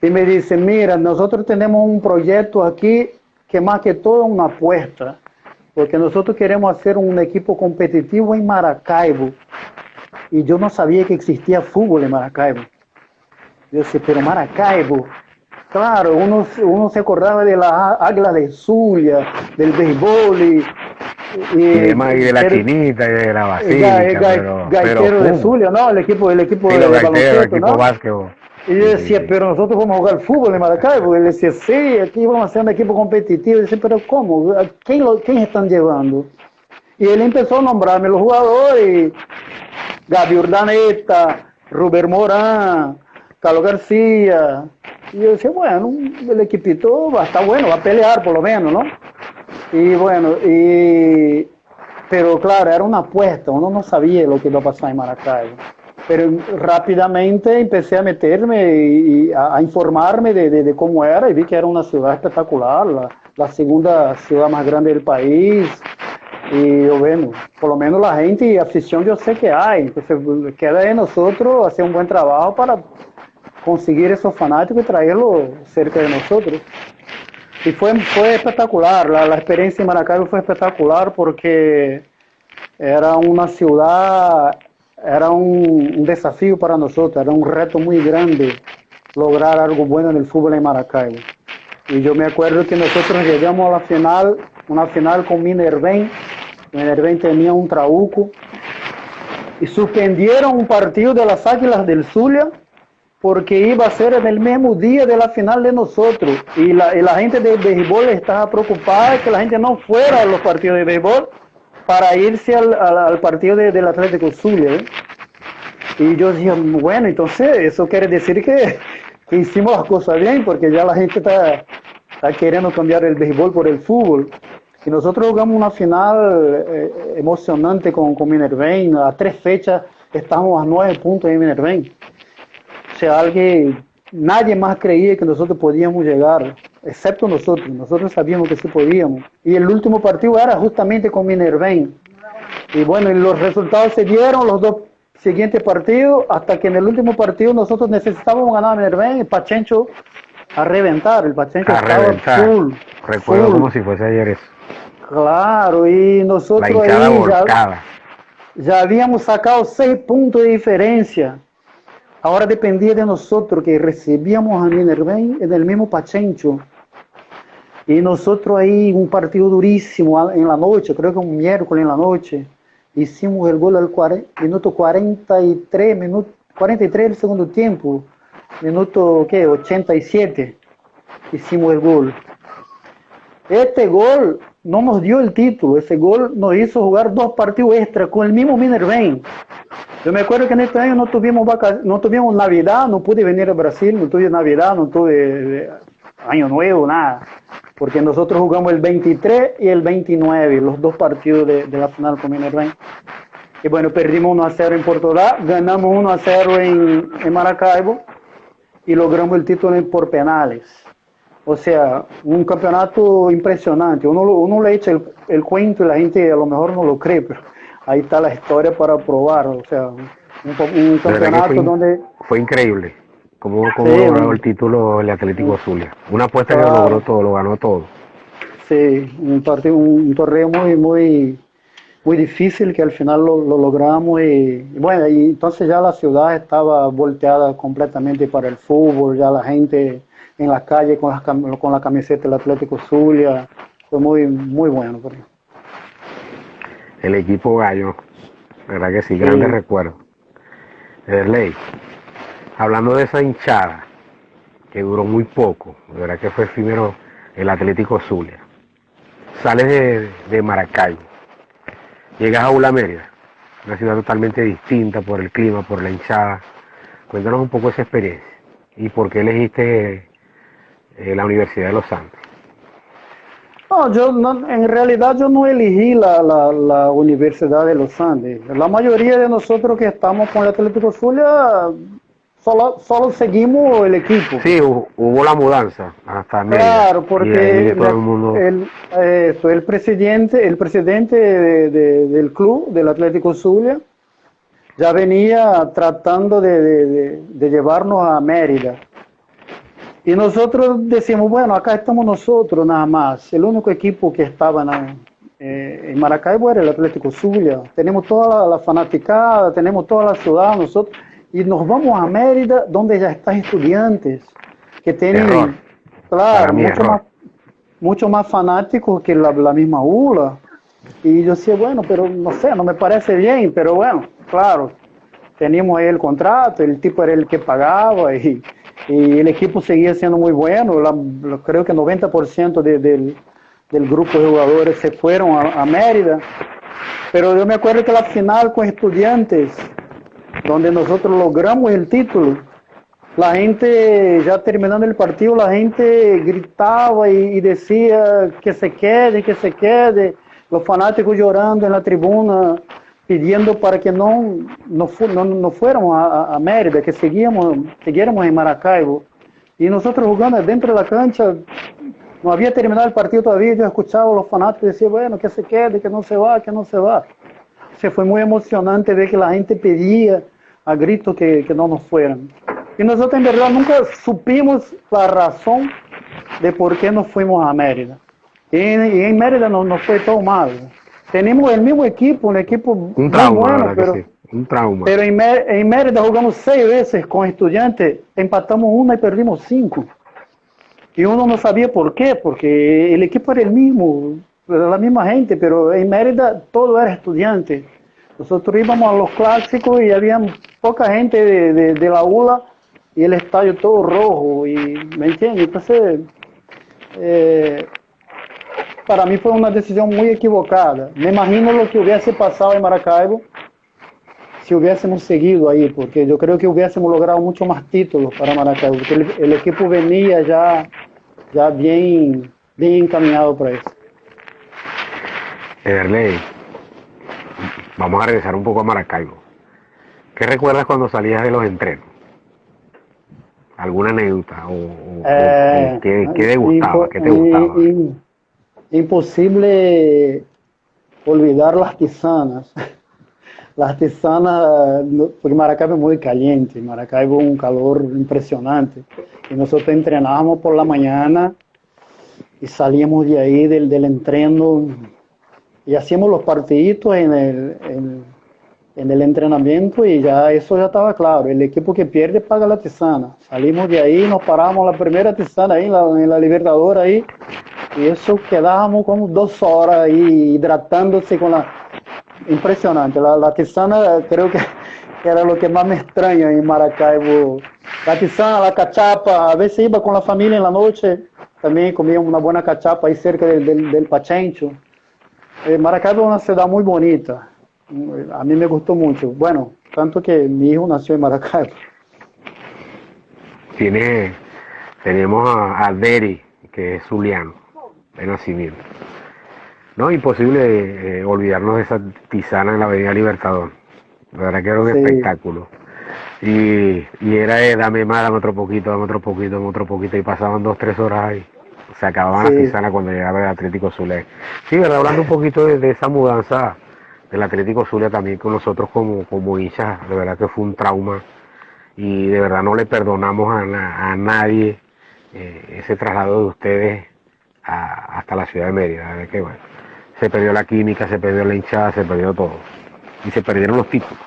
y me dice, mira, nosotros tenemos un proyecto aquí que más que todo es una apuesta, porque nosotros queremos hacer un equipo competitivo en Maracaibo. Y yo no sabía que existía fútbol en Maracaibo. Yo decía, pero Maracaibo, claro, uno se acordaba de las Águilas de Zulia, del béisbol y de la Chinita y de la Basílica, Gaitero de Zulia, ¿no? El equipo de baloncesto, ¿no? Básquetbol. Y yo decía, pero nosotros vamos a jugar fútbol en Maracaibo. Y él decía, sí, aquí vamos a hacer un equipo competitivo. Y yo decía, pero ¿cómo? ¿Quién están llevando? Y él empezó a nombrarme los jugadores, Gaby Urdaneta, Ruber Morán, Carlos García. Y yo decía, bueno, el equipito va a estar bueno, va a pelear por lo menos, ¿no? Y bueno, pero claro, era una apuesta, uno no sabía lo que iba a pasar en Maracaibo. Pero rápidamente empecé a meterme y a informarme de cómo era y vi que era una ciudad espectacular, la segunda ciudad más grande del país. Y bueno, por lo menos la gente y afición yo sé que hay, entonces queda de nosotros hacer un buen trabajo para conseguir esos fanáticos y traerlos cerca de nosotros. Y fue espectacular, la experiencia en Maracaibo fue espectacular porque era una ciudad, era un desafío para nosotros, era un reto muy grande lograr algo bueno en el fútbol en Maracaibo. Y yo me acuerdo que nosotros llegamos a la final, una final con Minervain. Minervain tenía un trabuco y suspendieron un partido de las Águilas del Zulia porque iba a ser en el mismo día de la final de nosotros. Y la gente de béisbol estaba preocupada que la gente no fuera a los partidos de béisbol para irse al partido del Atlético Zulia, ¿eh? Y yo decía, bueno, entonces eso quiere decir que hicimos las cosas bien, porque ya la gente está queriendo cambiar el béisbol por el fútbol. Y nosotros jugamos una final emocionante con Minervain. A 3 fechas estamos a 9 puntos en Minervain. O sea, nadie más creía que nosotros podíamos llegar. excepto nosotros sabíamos que sí podíamos. Y el último partido era justamente con Minervén. Y bueno, y los resultados se dieron los dos siguientes partidos, hasta que en el último partido nosotros necesitábamos ganar a Minervén y Pachencho a reventar. El Pachencho A estaba reventar. Recuerdo full, como si fuese ayer eso. claro, y La nosotros hinchada ahí volcada. ya habíamos sacado 6 puntos de diferencia. Ahora dependía de nosotros, que recibíamos a Minervén en el mismo Pachencho. Y nosotros ahí, un partido durísimo en la noche, creo que un miércoles en la noche, hicimos el gol al minuto 43 del segundo tiempo, minuto ¿qué? 87, hicimos el gol. Este gol no nos dio el título, ese gol nos hizo jugar 2 partidos extra con el mismo Minervén. Yo me acuerdo que en este año no tuvimos Navidad, no pude venir a Brasil, no tuve Navidad, no tuve Año Nuevo, nada. Porque nosotros jugamos el 23 y el 29, los 2 partidos de la final con Minervén. Y bueno, perdimos 1-0 en Portugal, ganamos 1-0 en Maracaibo y logramos el título por penales. O sea, un campeonato impresionante. Uno le echa el cuento y la gente a lo mejor no lo cree, pero ahí está la historia para probar. O sea, un campeonato donde... Fue increíble cómo Sí, logró el título el Atlético Zulia. Una apuesta que lo logró claro, todo, lo ganó todo. sí, un torneo muy difícil que al final lo logramos y bueno, y entonces ya la ciudad estaba volteada completamente para el fútbol, ya la gente en la calle con la camiseta del Atlético Zulia, fue muy bueno. El equipo gallo, la verdad que sí, grandes Sí, recuerdos. Ederley, hablando de esa hinchada, que duró muy poco, de verdad que fue efímero el Atlético Zulia. Sales de Maracaibo, llegas a Ula Mérida, una ciudad totalmente distinta por el clima, por la hinchada. Cuéntanos un poco esa experiencia y por qué elegiste la Universidad de los Santos. no, en realidad yo no elegí la Universidad de los Andes. La mayoría de nosotros que estamos con el Atlético Zulia solo seguimos el equipo. Sí, hubo la mudanza hasta Mérida Claro, y ahí porque todo el mundo... el presidente del club, del Atlético Zulia, ya venía tratando de llevarnos a Mérida. Y nosotros decimos, bueno, acá estamos nosotros nada más. El único equipo que estaba en Maracaibo era el Atlético Zulia. Tenemos toda la fanaticada, tenemos toda la ciudad, nosotros. Y nos vamos a Mérida, donde ya están estudiantes, que Error, tienen, para claro, mí error. mucho más fanáticos que la misma ULA. Y yo decía, bueno, pero no sé, no me parece bien, pero bueno, claro, teníamos ahí el contrato, el tipo era el que pagaba y el equipo seguía siendo muy bueno. Creo que 90% del grupo de jugadores se fueron a Mérida. Pero yo me acuerdo que la final con Estudiantes, donde nosotros logramos el título, la gente, ya terminando el partido, la gente gritaba y decía que se quede, los fanáticos llorando en la tribuna, pidiendo para que no fuéramos a Mérida, que siguiéramos en Maracaibo. Y nosotros jugando dentro de la cancha, no había terminado el partido todavía, yo escuchaba a los fanáticos decir, bueno, que se quede, que no se va, que no se va. O sea, fue muy emocionante ver que la gente pedía a gritos que no nos fueran. Y nosotros en verdad nunca supimos la razón de por qué nos fuimos a Mérida. Y en Mérida no fue todo mal. Tenemos el mismo equipo, un equipo Un muy trauma, la bueno, verdad que sí, un trauma. pero en Mérida jugamos 6 veces con Estudiantes, empatamos 1 y perdimos 5. Y uno no sabía por qué, porque el equipo era el mismo, era la misma gente, pero en Mérida todo era estudiante. Nosotros íbamos a los clásicos y había poca gente de la ULA y el estadio todo rojo, y ¿me entiendes? Entonces, para mí fue una decisión muy equivocada. Me imagino lo que hubiese pasado en Maracaibo si hubiésemos seguido ahí, porque yo creo que hubiésemos logrado mucho más títulos para Maracaibo, porque el equipo venía ya bien encaminado para eso. Ederley, vamos a regresar un poco a Maracaibo. ¿Qué recuerdas cuando salías de los entrenos? ¿Alguna anécdota? É, ¿Qué te gustaba? ¿Qué te gustaba? Imposible olvidar las tisanas. Las tisanas, porque Maracaibo es muy caliente, Maracaibo es un calor impresionante. Y nosotros entrenábamos por la mañana y salíamos de ahí del entreno y hacíamos los partiditos en el entrenamiento y ya eso ya estaba claro. El equipo que pierde paga la tisana. Salimos de ahí, nos paramos la primera tisana ahí en la Libertadores ahí y eso quedábamos como 2 horas ahí hidratándose con la... Impresionante, la tisana creo que era lo que más me extraña en Maracaibo. La tisana, la cachapa, a veces iba con la familia en la noche, también comíamos una buena cachapa ahí cerca del Pachencho. Maracaibo es una ciudad muy bonita, a mí me gustó mucho. Bueno, tanto que mi hijo nació en Maracaibo. Tenemos a Deri, que es zuliano, de nacimiento. No, imposible olvidarnos de esa tisana en la Avenida Libertador. La verdad que era un Sí, espectáculo. Y era de dame más, dame otro poquito, dame otro poquito, dame otro poquito. Y pasaban 2, 3 horas ahí. Se acababan las sí, tisanas cuando llegaba el Atlético Zulia. Sí, ¿verdad? Hablando un poquito de esa mudanza del Atlético Zulia también con nosotros como hinchas, de verdad que fue un trauma. Y de verdad no le perdonamos a nadie ese traslado de ustedes hasta la ciudad de Mérida. De verdad que bueno. Se perdió la química, se perdió la hinchada, se perdió todo. Y se perdieron los títulos.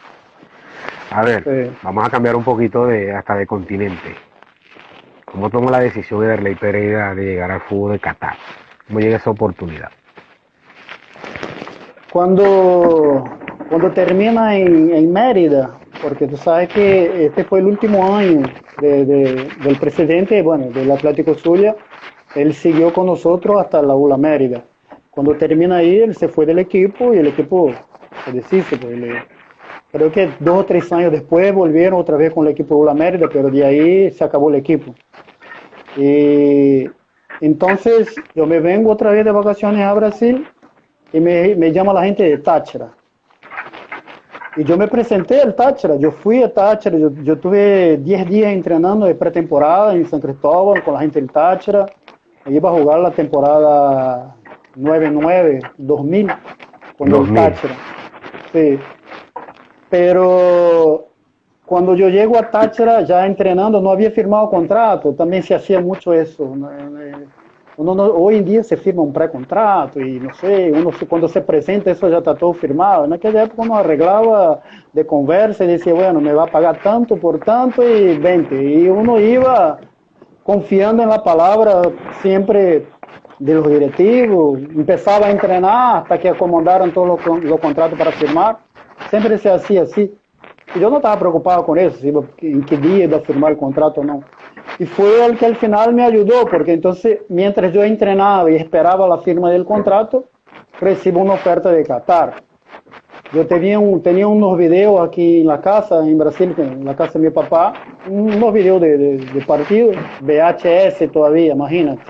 A ver, sí. vamos a cambiar un poquito hasta de continente. ¿Cómo tomó la decisión de Derlei Pereira de llegar al fútbol de Qatar? ¿Cómo llega esa oportunidad? Cuando, cuando termina en Mérida, porque tú sabes que este fue el último año del presidente, bueno, del Atlético Zulia, él siguió con nosotros hasta la ULA Mérida. Cuando termina ahí, él se fue del equipo y el equipo se deshizo. Pues, creo que 2 o 3 años después volvieron otra vez con el equipo ULA Mérida, pero de ahí se acabó el equipo. Y entonces yo me vengo otra vez de vacaciones a Brasil y me llama la gente de Táchira. Y yo me presenté al Táchira, yo fui a Táchira, yo tuve 10 días entrenando de pretemporada en San Cristóbal con la gente del Táchira. Iba a jugar la temporada 99-2000 con el 2000. Táchira. Sí. Pero cuando yo llego a Táchira ya entrenando, no había firmado contrato, también se hacía mucho eso. Hoy en día se firma un precontrato y no sé, cuando se presenta eso ya está todo firmado. En aquella época uno arreglaba de conversa y decía, bueno, me va a pagar tanto por tanto y 20. Y uno iba confiando en la palabra siempre de los directivos, empezaba a entrenar hasta que acomodaron todos los contratos para firmar. Siempre se hacía así. Y yo no estaba preocupado con eso, en qué día iba a firmar el contrato o no. Y fue el que al final me ayudó, porque entonces, mientras yo entrenaba y esperaba la firma del contrato, recibo una oferta de Qatar. Yo tenía unos videos aquí en la casa, en Brasil, en la casa de mi papá, unos videos de partido, VHS todavía, imagínate.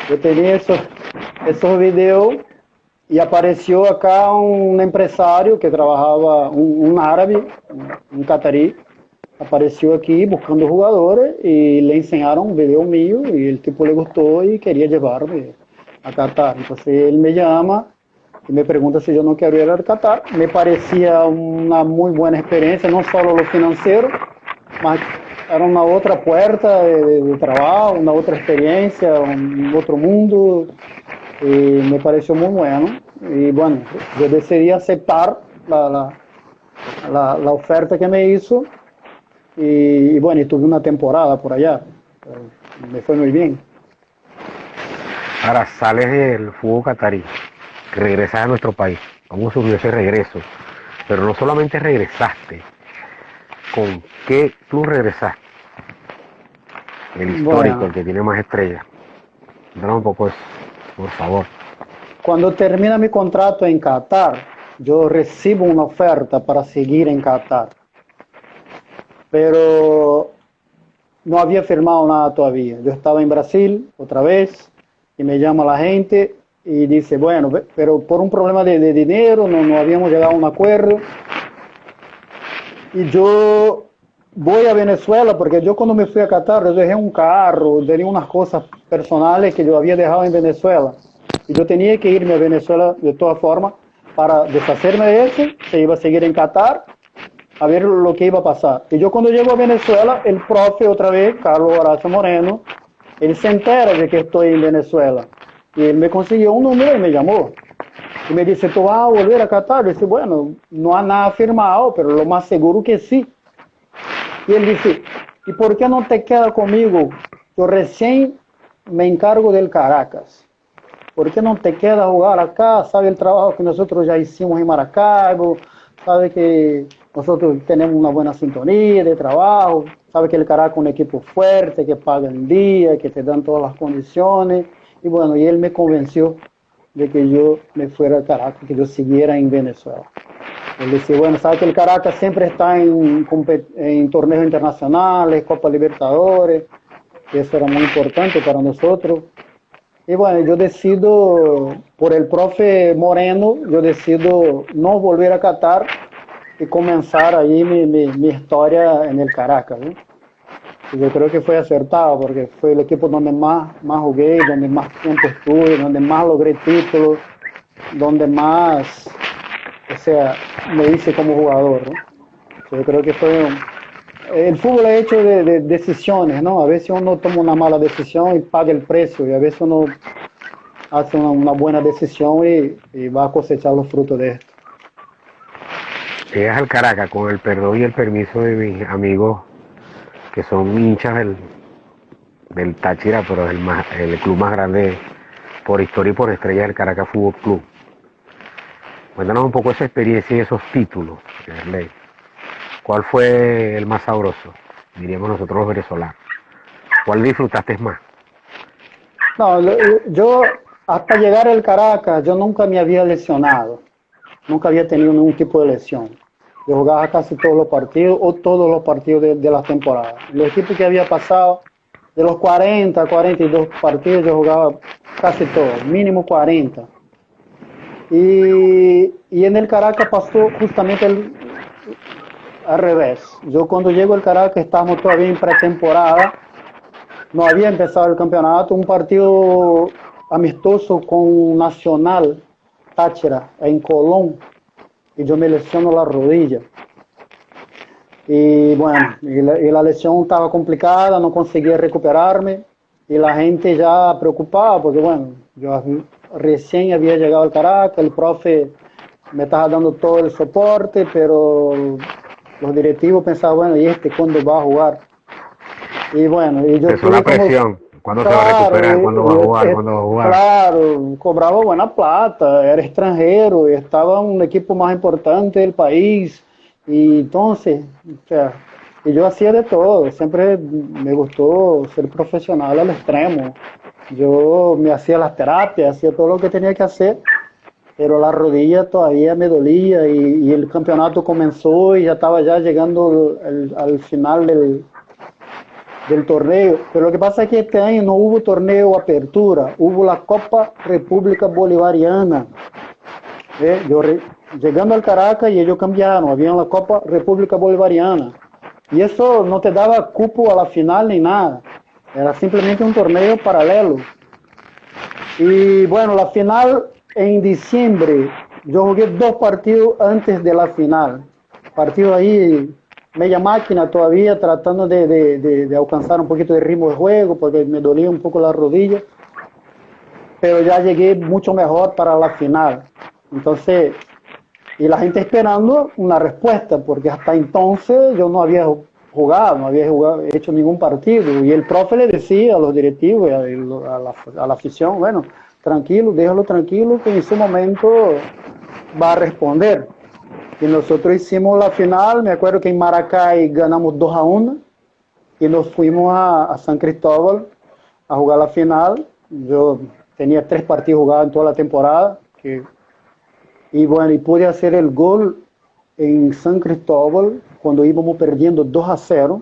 Yo tenía esos videos y apareció acá un empresario que trabajaba, un árabe, un catarí, apareció aquí buscando jugadores y le enseñaron un video mío y el tipo le gustó y quería llevarme a Qatar. Entonces él me llama y me pregunta si yo no quería ir al Qatar. Me parecía una muy buena experiencia, no solo lo financiero, mas era una otra puerta de trabajo, una otra experiencia, un otro mundo. Y me pareció muy bueno. Y bueno, yo decidí aceptar la oferta que me hizo. Y bueno, y tuve una temporada por allá. Me fue muy bien. Ahora sales del fútbol catarí, regresas a nuestro país. ¿Cómo surgió ese regreso? Pero no solamente regresaste, ¿con qué club regresaste? El histórico, el Bueno, que tiene más estrellas. Dame un poco eso, por favor. cuando termina mi contrato en Qatar, yo recibo una oferta para seguir en Qatar. Pero no había firmado nada todavía. Yo estaba en Brasil otra vez y me llama la gente y dice, bueno, pero por un problema de dinero no habíamos llegado a un acuerdo. Y yo voy a Venezuela porque yo cuando me fui a Qatar, yo dejé un carro, tenía unas cosas personales que yo había dejado en Venezuela. Y yo tenía que irme a Venezuela de todas formas para deshacerme de eso, se iba a seguir en Qatar, a ver lo que iba a pasar. Y yo cuando llego a Venezuela, el profe otra vez, Carlos Horacio Moreno, él se entera de que estoy en Venezuela. Y él me consiguió un número y me llamó. Y me dice, ¿tú vas a volver a Qatar? Yo dije, bueno, no hay nada firmado, pero lo más seguro que sí. Y él dice, ¿y por qué no te quedas conmigo? Yo recién me encargo del Caracas. ¿Por qué no te quedas a jugar acá? ¿Sabe el trabajo que nosotros ya hicimos en Maracaibo? ¿Sabe que nosotros tenemos una buena sintonía de trabajo? ¿Sabe que el Caracas es un equipo fuerte, que paga en día, que te dan todas las condiciones? Y bueno, y él me convenció de que yo me fuera al Caracas, que yo siguiera en Venezuela. Él decía, bueno, sabe que el Caracas siempre está en torneos internacionales, Copa Libertadores, y eso era muy importante para nosotros. Y bueno, yo decido, por el profe Moreno, yo decido no volver a Qatar y comenzar ahí mi historia en el Caracas, ¿no? Y yo creo que fue acertado porque fue el equipo donde más jugué, donde más tiempo estuve, donde más logré títulos, donde más, o sea, me hice como jugador, ¿no? Yo creo que fue el fútbol es hecho de decisiones, ¿no? A veces uno toma una mala decisión y paga el precio, y a veces uno hace una buena decisión y va a cosechar los frutos de esto. Llegas al Caracas con el perdón y el permiso de mis amigos que son hinchas del Táchira, pero el club más grande por historia y por estrella, el Caracas Fútbol Club. Cuéntanos un poco esa experiencia y esos títulos. ¿Cuál fue el más sabroso? Diríamos nosotros los venezolanos. ¿Cuál disfrutaste más? No, yo hasta llegar al Caracas, yo nunca me había lesionado. Nunca había tenido ningún tipo de lesión. Yo jugaba casi todos los partidos o todos los partidos de la temporada. Los equipos que había pasado, de los 40, 42 partidos, yo jugaba casi todos, mínimo 40. Y en el Caracas pasó justamente al revés. Yo cuando llego al Caracas estábamos todavía en pretemporada, no había empezado el campeonato, un partido amistoso con Nacional Táchira en Colón, y yo me lesiono la rodilla. Y bueno, y la lesión estaba complicada, no conseguía recuperarme, y la gente ya preocupada, porque bueno, yo recién había llegado al Caracas, el profe me estaba dando todo el soporte, pero los directivos pensaban, bueno, ¿y este cuándo va a jugar? Y bueno, y yo empezó la presión. ¿Cuándo se va a recuperar? ¿Cuándo va a jugar? ¿Cuándo va a jugar? Claro, cobraba buena plata, era extranjero, y estaba en un equipo más importante del país. Y entonces, o sea, y yo hacía de todo, siempre me gustó ser profesional al extremo. Yo me hacía las terapias, hacía todo lo que tenía que hacer, pero la rodilla todavía me dolía, y el campeonato comenzó y ya estaba ya llegando al final del torneo. Pero lo que pasa es que este año no hubo torneo apertura, hubo la Copa República Bolivariana. Llegando al Caracas y ellos cambiaron, había la Copa República Bolivariana. Y eso no te daba cupo a la final ni nada, era simplemente un torneo paralelo. Y bueno, la final en diciembre, yo jugué 2 partidos antes de la final. Partido ahí, media máquina todavía, tratando de alcanzar un poquito de ritmo de juego, porque me dolía un poco la rodilla. Pero ya llegué mucho mejor para la final. Entonces, y la gente esperando una respuesta, porque hasta entonces yo no había jugado, no había hecho ningún partido. Y el profe le decía a los directivos, a la afición, bueno, tranquilo, déjalo tranquilo, que en su momento va a responder. Y nosotros hicimos la final, me acuerdo que en Maracay ganamos 2-1, y nos fuimos a San Cristóbal a jugar la final. Yo tenía 3 partidos jugados en toda la temporada, y bueno, y pude hacer el gol en San Cristóbal cuando íbamos perdiendo 2-0.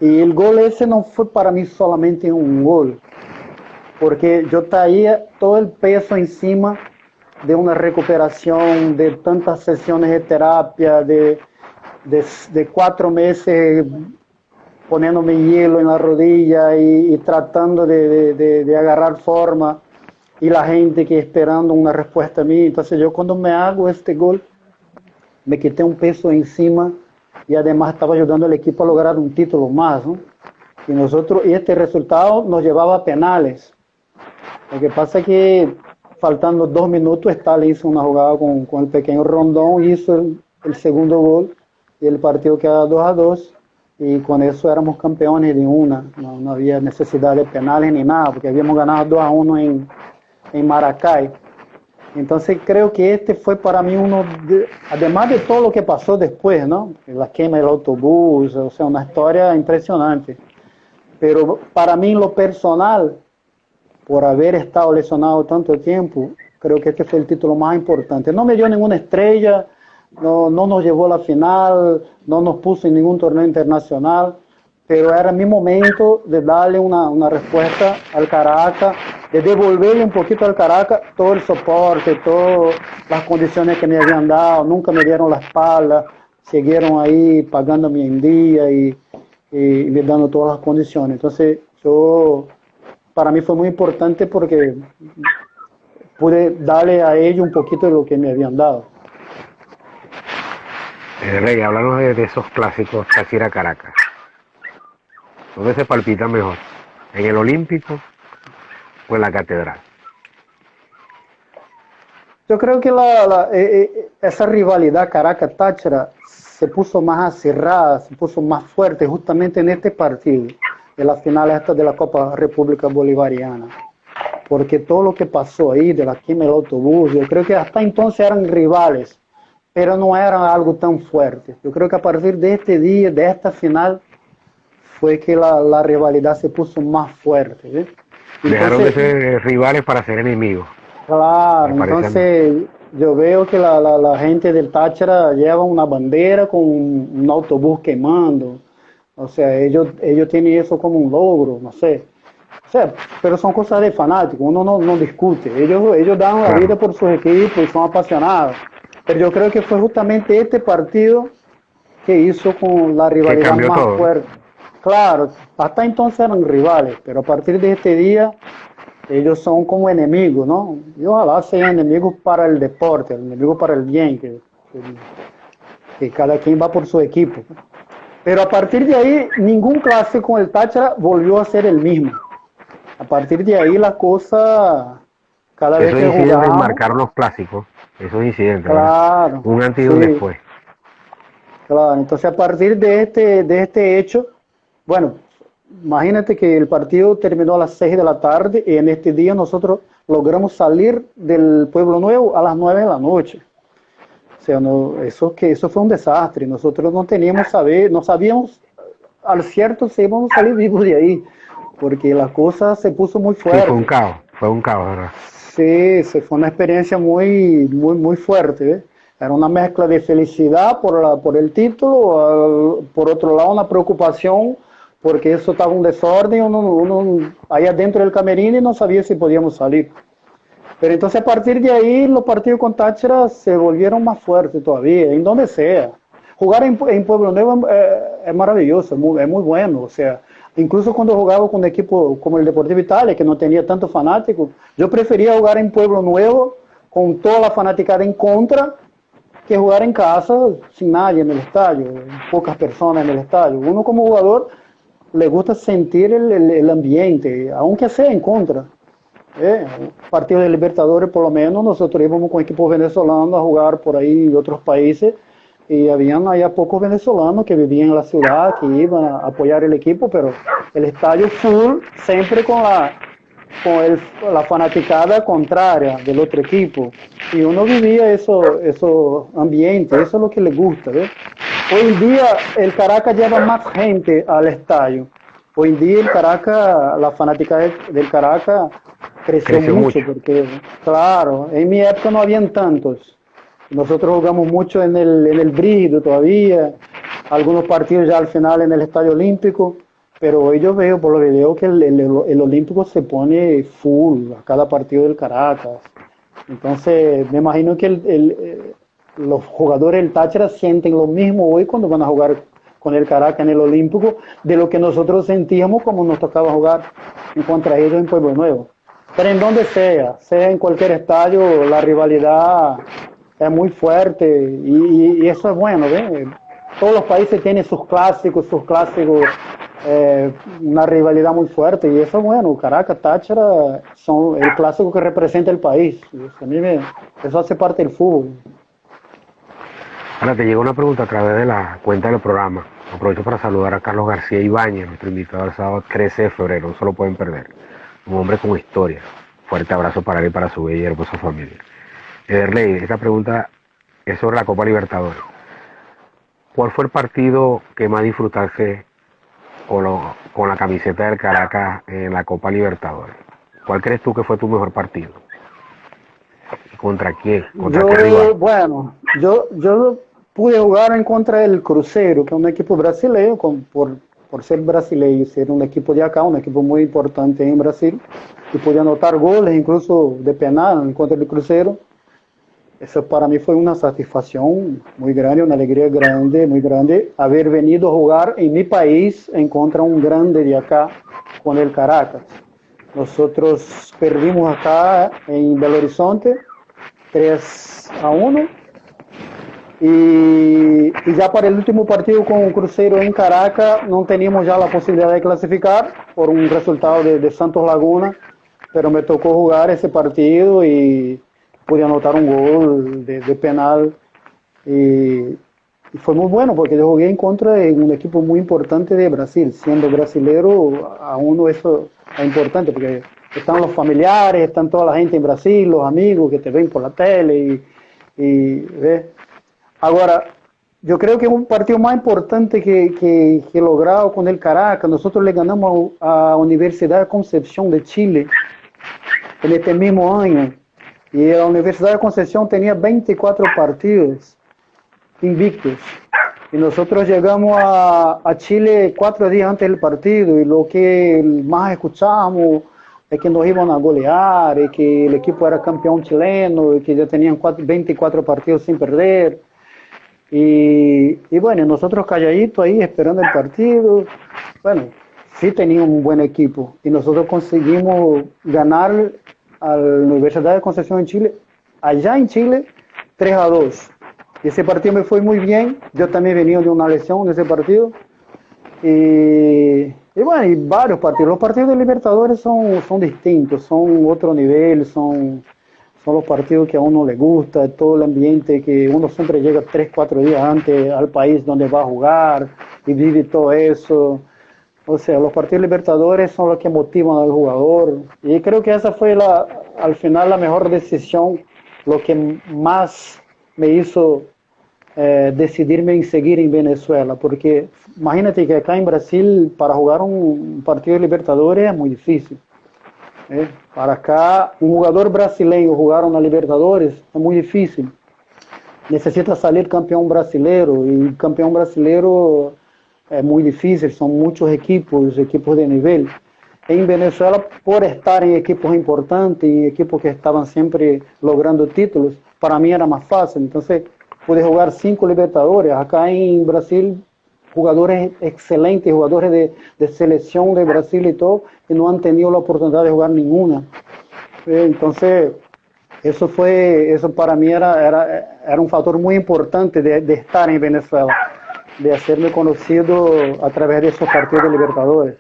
Y el gol ese no fue para mí solamente un gol, porque yo traía todo el peso encima de una recuperación, de tantas sesiones de terapia, de de 4 meses poniéndome hielo en la rodilla y tratando de agarrar forma, y la gente que esperando una respuesta a mí. Entonces yo cuando me hago este gol, me quité un peso encima y además estaba ayudando al equipo a lograr un título más, ¿no? Y este resultado nos llevaba a penales. Lo que pasa es que faltando 2 minutos, Stalin hizo una jugada con el pequeño Rondón, hizo el segundo gol y el partido queda 2-2, y con eso éramos campeones de una. No había necesidad de penales ni nada, porque habíamos ganado 2-1 en Maracay. Entonces creo que este fue para mí además de todo lo que pasó después, ¿no? La quema del autobús, o sea, una historia impresionante. Pero para mí en lo personal, por haber estado lesionado tanto tiempo, creo que este fue el título más importante. No me dio ninguna estrella, no nos llevó a la final, no nos puso en ningún torneo internacional, pero era mi momento de darle una respuesta al Caracas, de devolverle un poquito al Caracas todo el soporte, todas las condiciones que me habían dado. Nunca me dieron la espalda, siguieron ahí pagándome en día y me dando todas las condiciones. Entonces para mí fue muy importante porque pude darle a ellos un poquito de lo que me habían dado. Rey, háblanos de esos clásicos Táchira-Caracas. ¿Dónde se palpita mejor? ¿En el Olímpico o en la Catedral? Yo creo que esa rivalidad Caracas-Táchira se puso más cerrada, se puso más fuerte justamente en este partido, de la final esta de la Copa República Bolivariana. Porque todo lo que pasó ahí, de la quema del autobús, yo creo que hasta entonces eran rivales, pero no eran algo tan fuerte. Yo creo que a partir de este día, de esta final, fue que la rivalidad se puso más fuerte. ¿Eh? Dejaron de ser rivales para ser enemigos. Claro, entonces yo veo que la gente del Táchira lleva una bandera con un autobús quemando. O sea, ellos tienen eso como un logro, no sé. O sea, pero son cosas de fanáticos, uno no discute. Ellos dan la vida por sus equipos y son apasionados. Pero yo creo que fue justamente este partido que hizo con la rivalidad más fuerte. Claro, hasta entonces eran rivales, pero a partir de este día ellos son como enemigos, ¿no? Y ojalá sean enemigos para el deporte, enemigos para el bien, que cada quien va por su equipo. Pero a partir de ahí, ningún clásico con el Táchira volvió a ser el mismo. A partir de ahí la cosa, cada vez que jugábamos... marcaron los clásicos, esos incidentes, claro, un antes y un después. Claro, entonces a partir de este hecho, bueno, imagínate que el partido terminó a las 6 de la tarde y en este día nosotros logramos salir del Pueblo Nuevo a las 9 de la noche. O sea, eso fue un desastre. Nosotros no sabíamos al cierto si íbamos a salir vivos de ahí, porque la cosa se puso muy fuerte. Sí, fue un caos, ¿verdad? Sí, fue una experiencia muy fuerte, ¿eh? Era una mezcla de felicidad por el título, por otro lado una preocupación, porque eso estaba un desorden, uno ahí adentro del camerino y no sabía si podíamos salir. Pero entonces a partir de ahí los partidos con Táchira se volvieron más fuertes todavía, en donde sea. Jugar en Pueblo Nuevo es maravilloso, es muy bueno. O sea, incluso cuando jugaba con un equipo como el Deportivo Italia, que no tenía tantos fanáticos, yo prefería jugar en Pueblo Nuevo con toda la fanaticada en contra que jugar en casa sin nadie en el estadio, pocas personas en el estadio. Uno como jugador le gusta sentir el ambiente, aunque sea en contra. Partido de Libertadores, por lo menos, nosotros íbamos con equipos venezolanos a jugar por ahí en otros países, y habían allá pocos venezolanos que vivían en la ciudad, que iban a apoyar el equipo, pero el estadio full, siempre con la fanaticada contraria del otro equipo. Y uno vivía esos ambientes, eso es lo que le gusta, ¿ves? Hoy en día el Caracas lleva más gente al estadio. Hoy en día la fanaticada del Caracas creció mucho, porque, claro, en mi época no habían tantos. Nosotros jugamos mucho en el Brígido todavía, algunos partidos ya al final en el Estadio Olímpico, pero hoy yo veo por los videos que el Olímpico se pone full a cada partido del Caracas. Entonces me imagino que los jugadores del Táchira sienten lo mismo hoy cuando van a jugar con el Caracas en el Olímpico de lo que nosotros sentíamos como nos tocaba jugar en contra ellos en Pueblo Nuevo. Pero en donde sea en cualquier estadio, la rivalidad es muy fuerte y eso es bueno, ¿ves? Todos los países tienen sus clásicos, una rivalidad muy fuerte y eso es bueno. Caracas, Táchira son el clásico que representa el país. Eso hace parte del fútbol. Ahora te llega una pregunta a través de la cuenta del programa. Aprovecho para saludar a Carlos García Ibáñez, nuestro invitado el sábado 13 de febrero, no se lo pueden perder. Un hombre con historia. Fuerte abrazo para él y para su bella y hermosa familia. Ederley, esta pregunta es sobre la Copa Libertadores. ¿Cuál fue el partido que más disfrutaste con la camiseta del Caracas en la Copa Libertadores? ¿Cuál crees tú que fue tu mejor partido? ¿Contra quién? ¿Contra qué rival? Bueno, yo pude jugar en contra del Cruzeiro, que es un equipo brasileño, por ser brasileño y ser un equipo de acá, un equipo muy importante en Brasil, y pude anotar goles incluso de penal en contra del Cruzeiro. Eso para mí fue una satisfacción muy grande, una alegría grande, muy grande, haber venido a jugar en mi país en contra un grande de acá, con el Caracas. Nosotros perdimos acá en Belo Horizonte 3-1 y ya para el último partido con el Cruzeiro en Caracas no teníamos ya la posibilidad de clasificar por un resultado de Santos Laguna, pero me tocó jugar ese partido y pude anotar un gol de penal y fue muy bueno porque yo jugué en contra de un equipo muy importante de Brasil. Siendo brasilero, a uno eso es importante porque están los familiares, están toda la gente en Brasil, los amigos que te ven por la tele ¿ves? Ahora, yo creo que un partido más importante que he logrado con el Caracas, nosotros le ganamos a Universidad de Concepción de Chile en este mismo año. Y la Universidad de Concepción tenía 24 partidos invictos. Y nosotros llegamos a Chile 4 días antes del partido y lo que más escuchamos es que nos iban a golear, y que el equipo era campeón chileno, y que ya tenían 24 partidos sin perder. Y bueno, nosotros calladitos ahí esperando el partido. Bueno, sí teníamos un buen equipo y nosotros conseguimos ganar a la Universidad de Concepción en Chile, allá en Chile, 3-2. Y ese partido me fue muy bien. Yo también venía de una lesión en ese partido. Y bueno, y varios partidos. Los partidos de Libertadores son distintos, son otro nivel, son los partidos que a uno le gusta, todo el ambiente, que uno siempre llega 3-4 días antes al país donde va a jugar y vive todo eso. O sea, los partidos Libertadores son los que motivan al jugador. Y creo que esa fue al final la mejor decisión, lo que más me hizo decidirme en seguir en Venezuela. Porque imagínate que acá en Brasil, para jugar un partido de Libertadores es muy difícil. Para acá, un jugador brasileño jugar una Libertadores es muy difícil. Necesita salir campeón brasileiro, y campeón brasileiro es muy difícil, son muchos equipos de nivel. En Venezuela, por estar en equipos importantes y equipos que estaban siempre logrando títulos, para mí era más fácil. Entonces, pude jugar 5 Libertadores. Acá en Brasil, jugadores excelentes, jugadores de selección de Brasil y todo, y no han tenido la oportunidad de jugar ninguna. Entonces, eso para mí era un factor muy importante de estar en Venezuela, de hacerme conocido a través de esos partidos de Libertadores.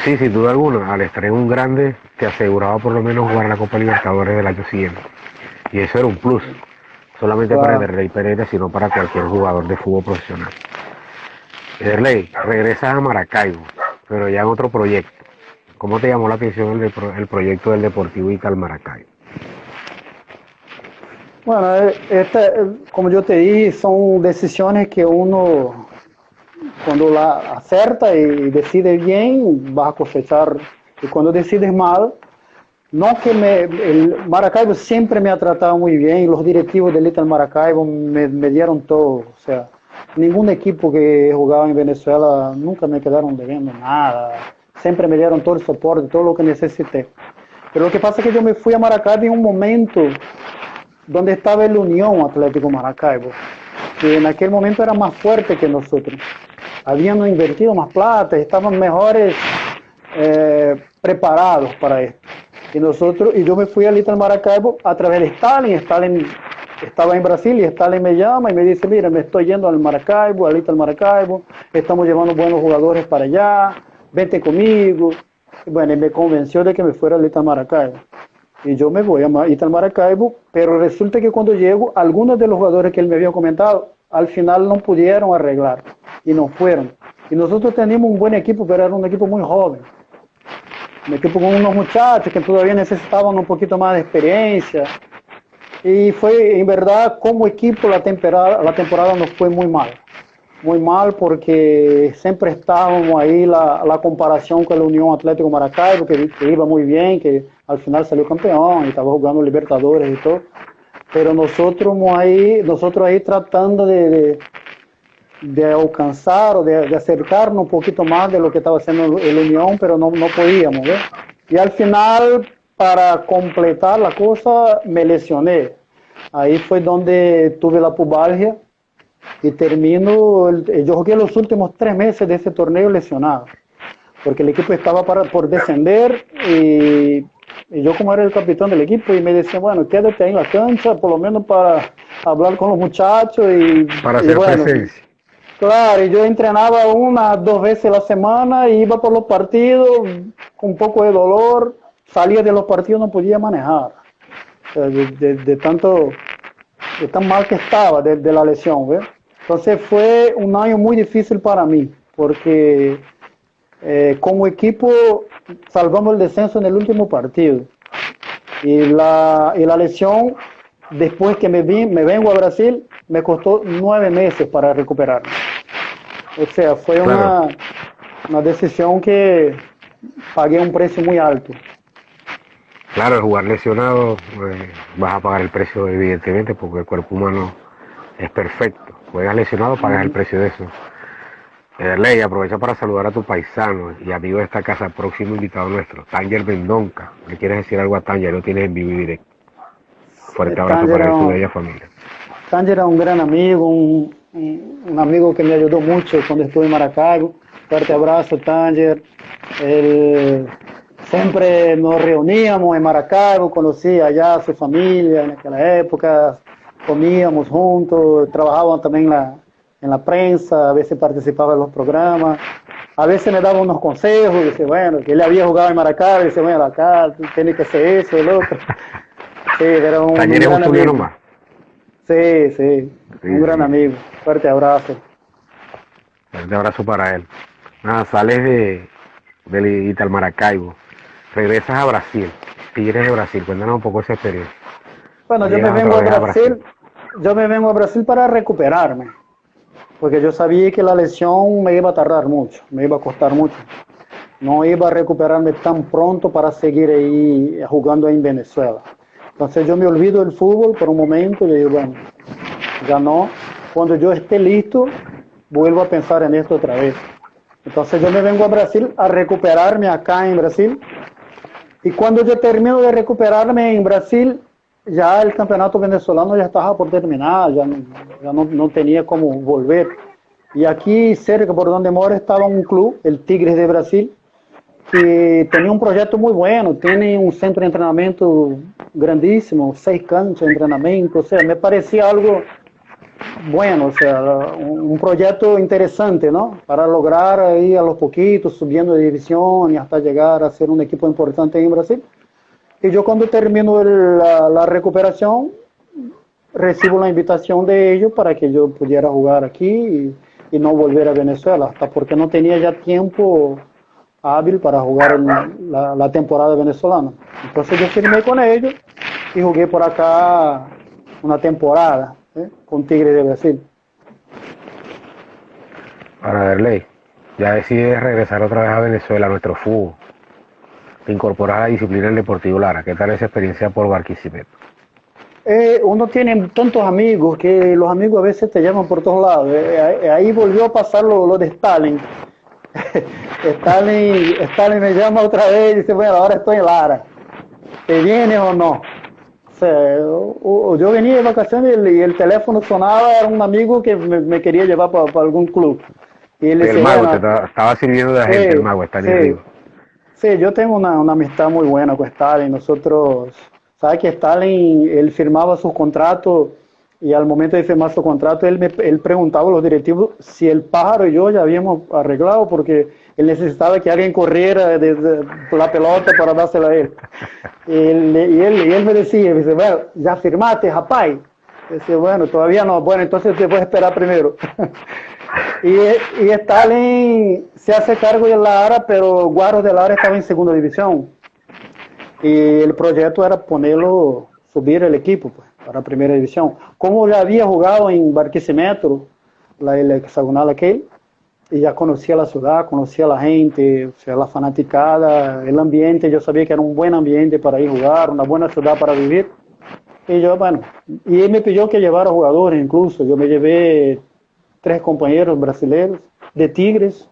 Sí, sin duda alguna, al estar en un grande te aseguraba por lo menos jugar la Copa Libertadores del año siguiente. Y eso era un plus, solamente para Ederley Pereira, sino para cualquier jugador de fútbol profesional. Ederley, regresas a Maracaibo, pero ya en otro proyecto. ¿Cómo te llamó la atención el proyecto del Deportivo Ital Maracaibo? Bueno, como yo te dije, son decisiones que uno, cuando la acerta y decide bien, va a cosechar. Y cuando decides mal, no que el Maracaibo siempre me ha tratado muy bien, los directivos del Ital Maracaibo me dieron todo. O sea, ningún equipo que jugaba en Venezuela nunca me quedaron debiendo nada. Siempre me dieron todo el soporte, todo lo que necesité. Pero lo que pasa es que yo me fui a Maracaibo en un momento donde estaba el Unión Atlético Maracaibo, que en aquel momento era más fuerte que nosotros. Habían invertido más plata, estaban mejores preparados para esto. Y yo me fui al Little Maracaibo a través de Stalin. Stalin estaba en Brasil y Stalin me llama y me dice, mira, me estoy yendo al Maracaibo, al Little Maracaibo, estamos llevando buenos jugadores para allá, vente conmigo. Y bueno, y me convenció de que me fuera al Little Maracaibo. Y yo me voy a Little Maracaibo, pero resulta que cuando llego, algunos de los jugadores que él me había comentado, al final no pudieron arreglar y no fueron. Y nosotros teníamos un buen equipo, pero era un equipo muy joven. Un equipo con unos muchachos que todavía necesitaban un poquito más de experiencia. Y fue, en verdad, como equipo, la temporada nos fue muy mal. Muy mal porque siempre estábamos ahí la comparación con la Unión Atlético Maracaibo, que iba muy bien, que al final salió campeón y estaba jugando Libertadores y todo. Pero nosotros ahí tratando de alcanzar o de acercarnos un poquito más de lo que estaba haciendo el Unión, pero no podíamos, ¿ves? Y al final, para completar la cosa, me lesioné. Ahí fue donde tuve la pubalgia y yo jugué los últimos 3 meses de ese torneo lesionado, porque el equipo estaba por descender y yo como era el capitán del equipo y me decían, bueno, quédate ahí en la cancha, por lo menos para hablar con los muchachos para hacer bueno, presencia. Claro, y yo entrenaba 1-2 veces a la semana, iba por los partidos con un poco de dolor, salía de los partidos, no podía manejar. O sea, de tan mal que estaba de la lesión, ¿ves? Entonces fue un año muy difícil para mí, porque como equipo salvamos el descenso en el último partido. Y la lesión, después que me vengo a Brasil, me costó 9 meses para recuperarme. O sea, fue Claro. una decisión que pagué un precio muy alto. Claro, el jugar lesionado, vas a pagar el precio evidentemente porque el cuerpo humano es perfecto. Juegas lesionado, pagas el precio de eso. Ley, aprovecha para saludar a tu paisano y amigo de esta casa, próximo invitado nuestro, Tanger Mendonca. ¿Le quieres decir algo a Tanger? Lo tienes en vivo y directo. Fuerte abrazo para él y su bella familia. Tanger era un gran amigo, un amigo que me ayudó mucho cuando estuve en Maracaibo. Fuerte abrazo, Tanger. Siempre nos reuníamos en Maracaibo, conocí allá a su familia en aquella época, comíamos juntos, trabajábamos también en la prensa, a veces participaba en los programas, a veces me daba unos consejos, dice, bueno, que él había jugado en Maracaibo, dice, bueno, acá tiene que hacer eso, el otro. Sí, era un gran amigo. Más. Sí, un gran amigo. Fuerte abrazo. Fuerte abrazo para él. Nada, sales del Ital Maracaibo, regresas a Brasil, Tigres de Brasil, cuéntanos un poco esa experiencia. Bueno, yo me vengo a Brasil para recuperarme, porque yo sabía que la lesión me iba a tardar mucho, me iba a costar mucho. No iba a recuperarme tan pronto para seguir ahí jugando en Venezuela. Entonces yo me olvido del fútbol por un momento y digo, bueno, ya no. Cuando yo esté listo, vuelvo a pensar en esto otra vez. Entonces yo me vengo a Brasil a recuperarme acá en Brasil. Y cuando yo termino de recuperarme en Brasil, ya el campeonato venezolano ya estaba por terminar, ya no tenía cómo volver. Y aquí cerca, por donde moro, estaba un club, el Tigres de Brasil, que tenía un proyecto muy bueno, tiene un centro de entrenamiento grandísimo, 6 canchas de entrenamiento, o sea, me parecía algo bueno, o sea, un proyecto interesante, ¿no? Para lograr ahí a los poquitos, subiendo de división y hasta llegar a ser un equipo importante en Brasil. Y yo cuando termino la recuperación, recibo la invitación de ellos para que yo pudiera jugar aquí y no volver a Venezuela, hasta porque no tenía ya tiempo hábil para jugar la temporada venezolana. Entonces yo firmé con ellos y jugué por acá una temporada con Tigres de Brasil. Para verle, ya decides regresar otra vez a Venezuela, a nuestro fútbol. Te incorporas a la disciplina del Deportivo Lara. ¿Qué tal esa experiencia por Barquisimeto? Uno tiene tantos amigos que los amigos a veces te llaman por todos lados. Ahí volvió a pasar lo de Stalin. Stalin me llama otra vez y dice, bueno, ahora estoy en Lara. ¿Te vienes o no? sea, yo venía de vacaciones y el teléfono sonaba, era un amigo que me quería llevar para algún club. Y él El decía, mago, bueno, estaba sirviendo de agente, el sí, mago, está en sí, Río. sí, yo tengo una amistad muy buena con Stalin. Nosotros, sabes que Stalin, él firmaba sus contratos y al momento de firmar su contrato, él preguntaba a los directivos si el pájaro y yo ya habíamos arreglado porque él necesitaba que alguien corriera de la pelota para dársela a él. Y él me decía, dice, bueno, ya firmaste, rapaz. Yo decía, bueno, todavía no, bueno, entonces te voy a esperar primero. Y Stalin se hace cargo de Lara, pero Guaros de Lara estaba en segunda división. Y el proyecto era ponerlo, subir el equipo pues, para primera división. Como ya había jugado en Barquisimeto, el hexagonal aquel, y ya conocía la ciudad, conocía la gente, o sea, la fanaticada, el ambiente, yo sabía que era un buen ambiente para ir a jugar, una buena ciudad para vivir. Y yo, bueno, y él me pidió que llevara jugadores incluso. Yo me llevé 3 compañeros brasileños de Tigres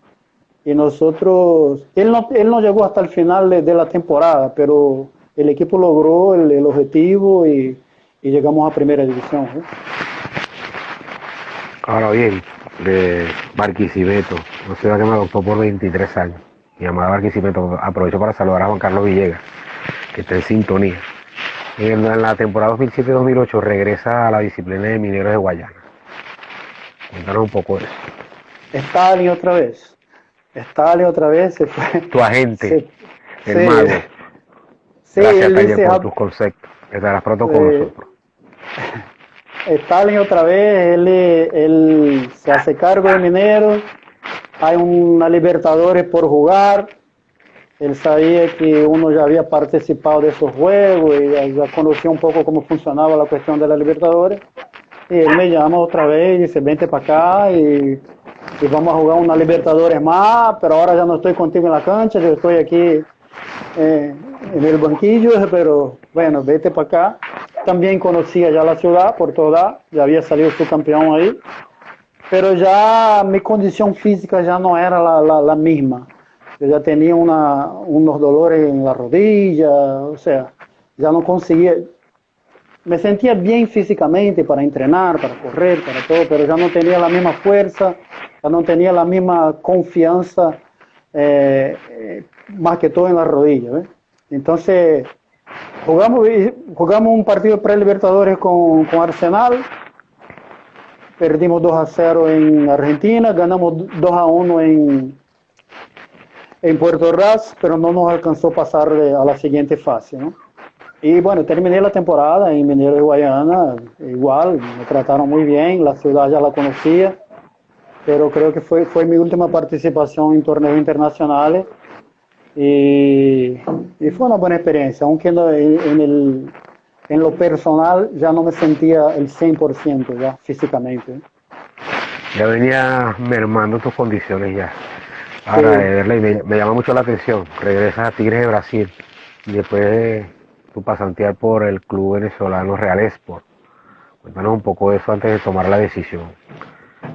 y nosotros, él no llegó hasta el final de la temporada, pero el equipo logró el objetivo y llegamos a primera división. Ahora bien, de Barquisimeto, una ciudad que me adoptó por 23 años, mi amada Barquisimeto, aprovecho para saludar a Juan Carlos Villegas, que está en sintonía. En la temporada 2007-2008 regresa a la disciplina de Mineros de Guayana. Cuéntanos un poco de eso. Stalin otra vez. Stalin otra vez se fue. Tu agente, el Sí, mago. sí, Gracias, él Taller, dice, por tus conceptos. Estarás pronto con nosotros. Stalin otra vez, él se hace cargo de Mineros, hay una Libertadores por jugar, él sabía que uno ya había participado de esos juegos y ya conocía un poco cómo funcionaba la cuestión de la Libertadores, y él me llama otra vez y dice, vente para acá y vamos a jugar una Libertadores más, pero ahora ya no estoy contigo en la cancha, yo estoy aquí en el banquillo, pero bueno, vete para acá. También conocía ya la ciudad por toda, ya había salido subcampeón ahí, pero ya mi condición física ya no era la misma. Yo ya tenía unos dolores en la rodilla, o sea, ya no conseguía, me sentía bien físicamente para entrenar, para correr, para todo, pero ya no tenía la misma fuerza, ya no tenía la misma confianza, más que todo en la rodilla. ¿Ves? Entonces, jugamos un partido pre-Libertadores con Arsenal, perdimos 2-0 en Argentina, ganamos 2-1 en Puerto Ordaz, pero no nos alcanzó pasar a la siguiente fase, ¿no? Y bueno, terminé la temporada en Mineros de Guayana, igual, me trataron muy bien, la ciudad ya la conocía, pero creo que fue mi última participación en torneos internacionales y fue una buena experiencia, aunque en lo personal ya no me sentía el 100% ya físicamente. Ya venía mermando tus condiciones ya. Ahora, Sí. de verla, y me llama mucho la atención. Regresas a Tigres de Brasil y después de tu pasantía por el club venezolano Real Sport. Cuéntanos un poco de eso antes de tomar la decisión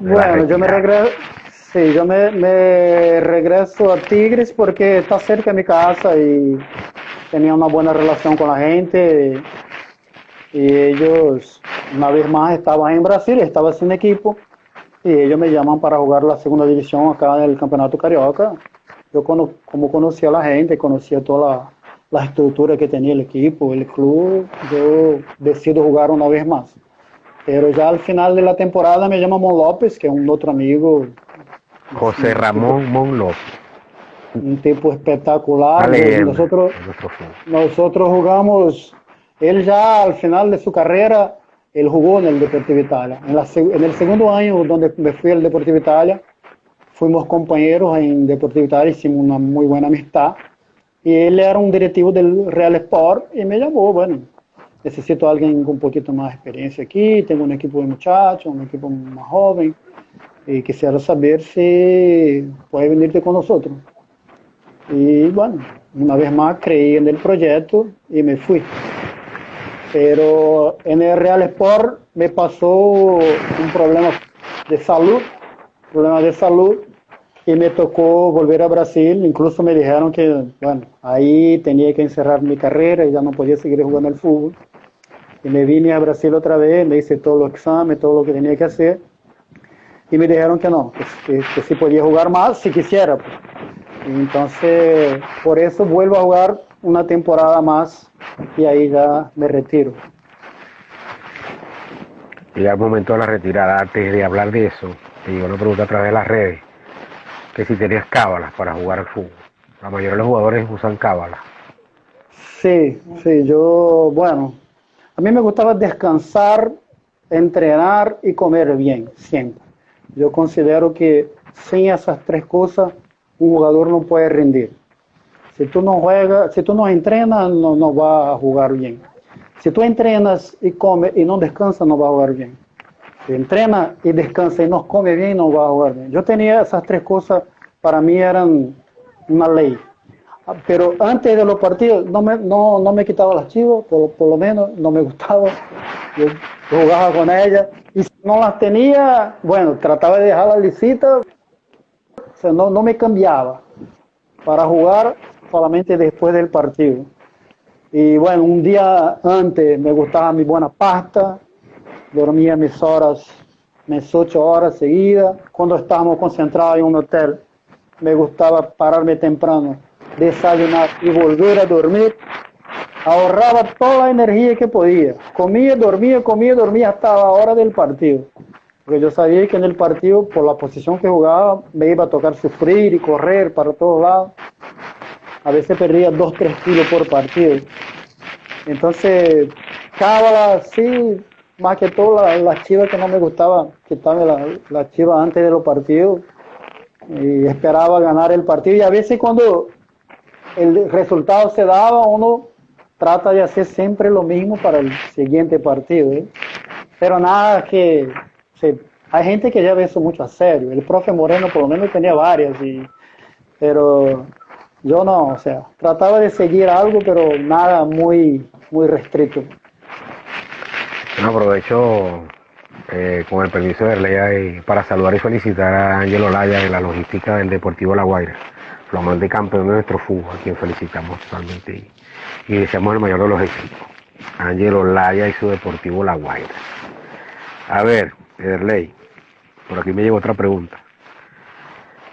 de la Bueno, retirada. sí, yo me regreso a Tigres porque está cerca de mi casa y tenía una buena relación con la gente y ellos una vez más estaban en Brasil, estaba sin equipo y ellos me llaman para jugar la segunda división acá en el Campeonato Carioca. Yo como conocía a la gente, conocía toda la estructura que tenía el equipo, el club, yo decido jugar una vez más. Pero ya al final de la temporada me llama Mon López, que es un otro amigo, José Ramón Monlop, un tipo una espectacular. leyenda de nuestro fútbol. Nosotros jugamos, él ya al final de su carrera, él jugó en el Deportivo Italia. En el segundo año donde me fui al Deportivo Italia, fuimos compañeros en Deportivo Italia, hicimos una muy buena amistad. Y él era un directivo del Real Sport y me llamó, bueno, necesito a alguien con un poquito más de experiencia aquí, tengo un equipo de muchachos, un equipo más joven, y quisiera saber si puede venirte con nosotros. Y bueno, una vez más creí en el proyecto y me fui. Pero en el Real Sport me pasó un problema de salud, y me tocó volver a Brasil. Incluso me dijeron que, bueno, ahí tenía que encerrar mi carrera y ya no podía seguir jugando al fútbol. Y me vine a Brasil otra vez, me hice todos los exámenes, todo lo que tenía que hacer. Y me dijeron que no, que sí podía jugar más si quisiera. Pues. Y entonces, por eso vuelvo a jugar una temporada más y ahí ya me retiro. Llega el momento de la retirada. Antes de hablar de eso, te llegó una pregunta a través de las redes, que si tenías cábalas para jugar al fútbol. La mayoría de los jugadores usan cábalas. Sí, sí, yo, bueno, a mí me gustaba descansar, entrenar y comer bien, siempre. Yo considero que sin esas tres cosas, un jugador no puede rendir. Si tú no juegas, si tú no entrenas, no vas a jugar bien. Si tú entrenas y comes y no descansas, no vas a jugar bien. Si entrena y descansa y no come bien, no vas a jugar bien. Yo tenía esas tres cosas, para mí eran una ley. Pero antes de los partidos no me quitaba las chivas, por lo menos no me gustaba. Yo jugaba con ellas y si no las tenía, bueno, trataba de dejarlas lisitas, o sea, no me cambiaba para jugar solamente después del partido. Y bueno, un día antes me gustaba mi buena pasta, dormía mis horas, mis 8 horas seguidas. Cuando estábamos concentrados en un hotel, me gustaba pararme temprano, desayunar y volver a dormir. Ahorraba toda la energía que podía. Comía, dormía hasta la hora del partido. Porque yo sabía que en el partido, por la posición que jugaba, me iba a tocar sufrir y correr para todos lados. A veces perdía 2, 3 kilos por partido. Entonces, cábala, sí, más que todo las chivas que no me gustaba, quitarme la chiva antes de los partidos y esperaba ganar el partido. Y a veces cuando el resultado se daba, uno trata de hacer siempre lo mismo para el siguiente partido. Pero nada que... hay gente que lleva eso mucho a serio. El profe Moreno por lo menos tenía varias, pero yo no, o sea, trataba de seguir algo, pero nada muy restricto. Bueno, aprovecho con el permiso de Erlea para saludar y felicitar a Ángel Olaya de la logística del Deportivo La Guaira, flamante campeón de nuestro fútbol, a quien felicitamos totalmente y deseamos el mayor de los éxitos. Ángel Olaya y su Deportivo La Guaira. A ver, Erley, por aquí me llegó otra pregunta.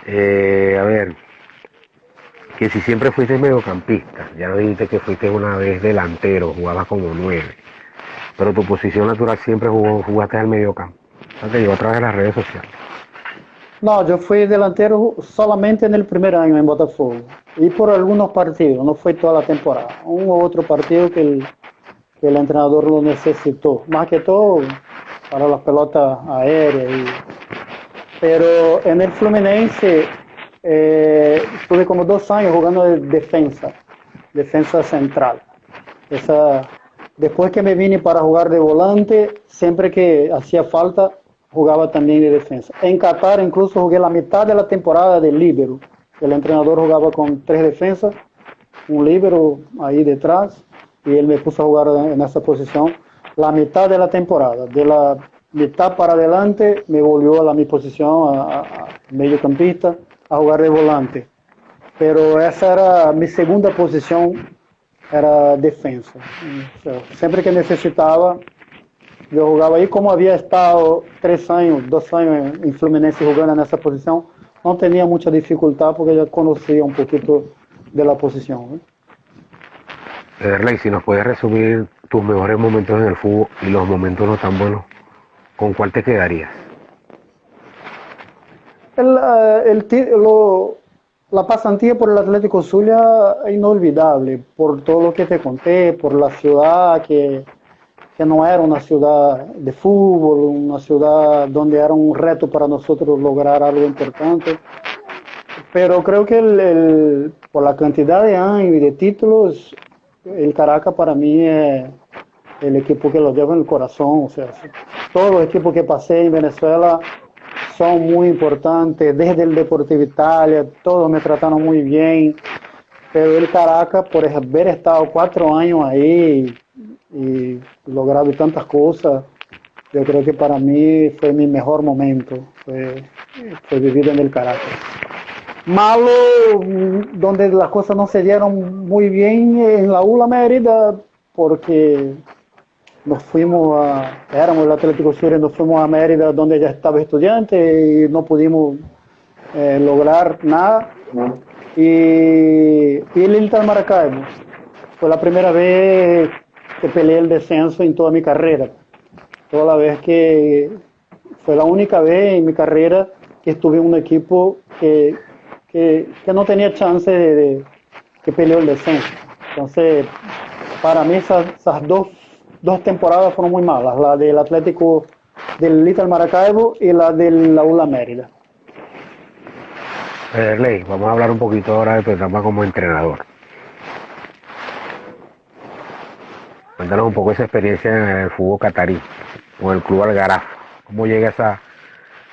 A ver, que si siempre fuiste mediocampista, ya nos dijiste que fuiste una vez delantero, jugabas como 9, pero tu posición natural siempre jugaste al mediocampo. O te llegó a través de las redes sociales. No, yo fui delantero solamente en el primer año en Botafogo y por algunos partidos, no fue toda la temporada, un u otro partido que el entrenador lo necesitó, más que todo para las pelotas aéreas. Pero en el Fluminense estuve como 2 años jugando de defensa central. Después que me vine para jugar de volante, siempre que hacía falta, jugaba también de defensa. En Qatar incluso jugué la mitad de la temporada de líbero. El entrenador jugaba con 3 defensas, un líbero ahí detrás, y él me puso a jugar en esa posición la mitad de la temporada. De la mitad para adelante me volvió a mi posición, a mediocampista, a jugar de volante. Pero esa era mi segunda posición, era defensa. O sea, siempre que necesitaba, yo jugaba ahí. Como había estado 2 años en Fluminense jugando en esa posición, no tenía mucha dificultad porque ya conocía un poquito de la posición. Erley, si nos puedes resumir tus mejores momentos en el fútbol y los momentos no tan buenos, ¿con cuál te quedarías? La pasantía por el Atlético Zulia es inolvidable, por todo lo que te conté, por la ciudad que no era una ciudad de fútbol, una ciudad donde era un reto para nosotros lograr algo importante. Pero creo que por la cantidad de años y de títulos, el Caracas para mí es el equipo que lo lleva en el corazón. O sea, todos los equipos que pasé en Venezuela son muy importantes, desde el Deportivo Italia, todos me trataron muy bien, pero el Caracas, por haber estado 4 años ahí y logrado tantas cosas, yo creo que para mí fue mi mejor momento, fue vivir en el Caracas. Malo, donde las cosas no se dieron muy bien en la ULA Mérida, porque éramos el Atlético Sur y nos fuimos a Mérida donde ya estaba estudiante y no pudimos lograr nada. Y el Inter Maracaibo fue la primera vez que peleé el descenso en toda mi carrera. Toda la vez que fue la única vez en mi carrera que estuve en un equipo que no tenía chance que peleó el descenso. Entonces, para mí esas dos temporadas fueron muy malas, la del Atlético del Little Maracaibo y la del ULA Mérida. Ley, vamos a hablar un poquito ahora de tu etapa como entrenador. Cuéntanos un poco esa experiencia en el fútbol catarí, con el club Algaraf. ¿Cómo llega esa?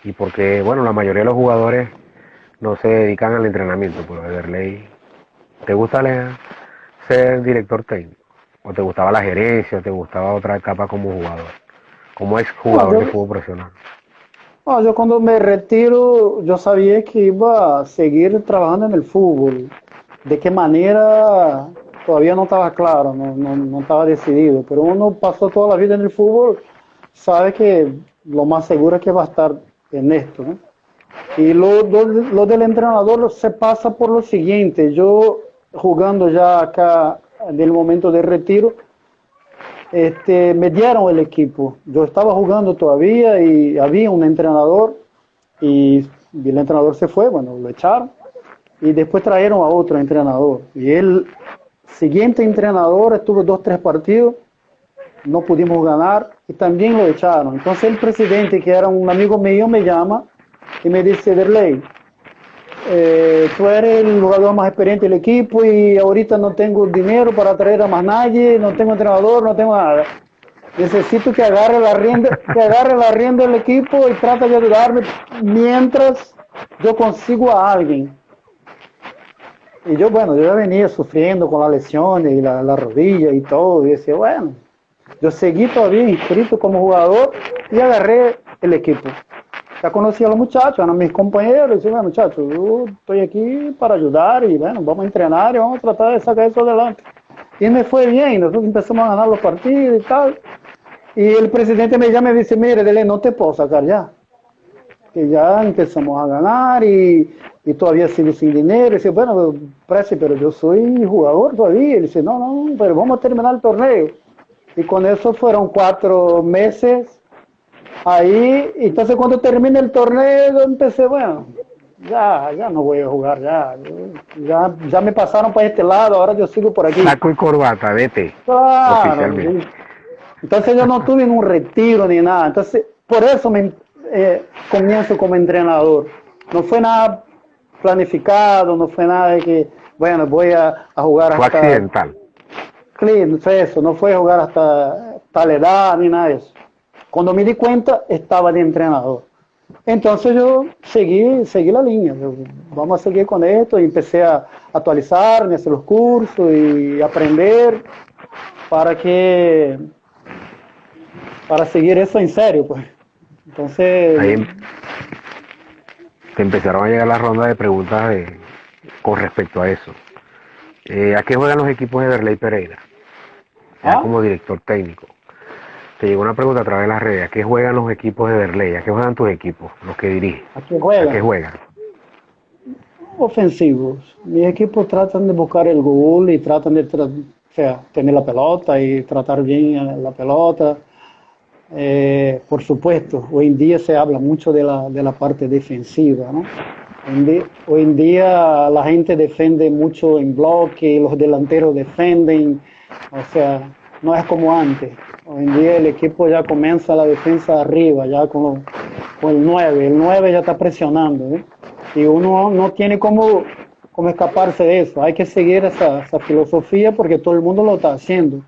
Y porque, bueno, la mayoría de los jugadores no se dedican al entrenamiento, pero Ley, ¿te gusta ser director técnico? ¿O te gustaba la gerencia? ¿O te gustaba otra etapa como jugador? Como ex jugador de fútbol profesional. Yo cuando me retiro, yo sabía que iba a seguir trabajando en el fútbol. De qué manera todavía no estaba claro, no estaba decidido. Pero uno pasó toda la vida en el fútbol, sabe que lo más seguro es que va a estar en esto, ¿no? Y lo del entrenador se pasa por lo siguiente. Yo jugando ya acá en el momento de retiro, me dieron el equipo. Yo estaba jugando todavía y había un entrenador y el entrenador se fue, bueno, lo echaron y después trajeron a otro entrenador. Y el siguiente entrenador estuvo 2-3 partidos, no pudimos ganar y también lo echaron. Entonces el presidente, que era un amigo mío, me llama y me dice: Derley, tú eres el jugador más experiente del equipo y ahorita no tengo dinero para traer a más nadie, no tengo entrenador, no tengo nada. Necesito que agarre la rienda del equipo y trata de ayudarme mientras yo consigo a alguien. Y yo, bueno, yo ya venía sufriendo con las lesiones y la rodilla y todo, y decía, bueno, yo seguí todavía inscrito como jugador y agarré el equipo. Ya conocía a los muchachos, eran mis compañeros, y decía, bueno, muchachos, yo estoy aquí para ayudar y bueno, vamos a entrenar y vamos a tratar de sacar eso adelante. Y me fue bien, nosotros empezamos a ganar los partidos y tal. Y el presidente me llama y me dice: mire, Dele, no te puedo sacar ya, que ya empezamos a ganar y todavía sigo sin dinero. Y dice: bueno, Presi, pero yo soy jugador todavía. Y dice: no, pero vamos a terminar el torneo. Y con eso fueron 4 meses ahí. Y entonces cuando termine el torneo, yo empecé, bueno, ya no voy a jugar, ya me pasaron para este lado, ahora yo sigo por aquí. Saco y corbata, vete. Claro, oficialmente. Entonces yo no tuve un retiro ni nada. Entonces, por eso me comienzo como entrenador. No fue nada planificado, no fue nada de que, bueno, voy a jugar hasta... Fue accidental. No fue eso, no fue jugar hasta tal edad ni nada de eso. Cuando me di cuenta, estaba de entrenador. Entonces yo seguí la línea. Vamos a seguir con esto y empecé a actualizarme, hacer los cursos y aprender para seguir eso en serio, pues. Entonces... Ahí te empezaron a llegar las rondas de preguntas con respecto a eso. ¿A qué juegan los equipos de Derley Pereira? Ya como director técnico. Te llegó una pregunta a través de las redes. ¿A qué juegan los equipos de Derley? ¿A qué juegan tus equipos, los que diriges? ¿A qué juegan? Ofensivos. Mis equipos tratan de buscar el gol y tratan de tener la pelota y tratar bien la pelota. Por supuesto, hoy en día se habla mucho de la parte defensiva, ¿no? Hoy en día la gente defiende mucho en bloque, los delanteros defienden, o sea, no es como antes. Hoy en día el equipo ya comienza la defensa arriba, ya con el 9. El 9 ya está presionando, ¿eh? Y uno no tiene cómo escaparse de eso. Hay que seguir esa filosofía porque todo el mundo lo está haciendo.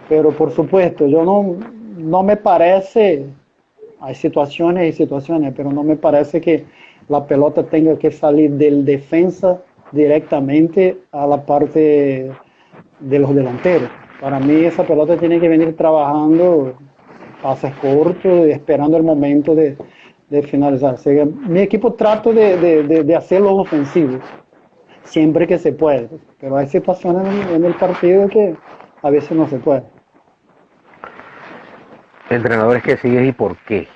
Pero por supuesto, yo no me parece, hay situaciones y situaciones, pero no me parece que la pelota tenga que salir del defensa directamente a la parte de los delanteros. Para mí esa pelota tiene que venir trabajando pases cortos y esperando el momento de finalizar. O sea, mi equipo trato de hacerlo ofensivo, siempre que se puede, pero hay situaciones en el partido que a veces no se puede. entrenadores que sigues y por qué.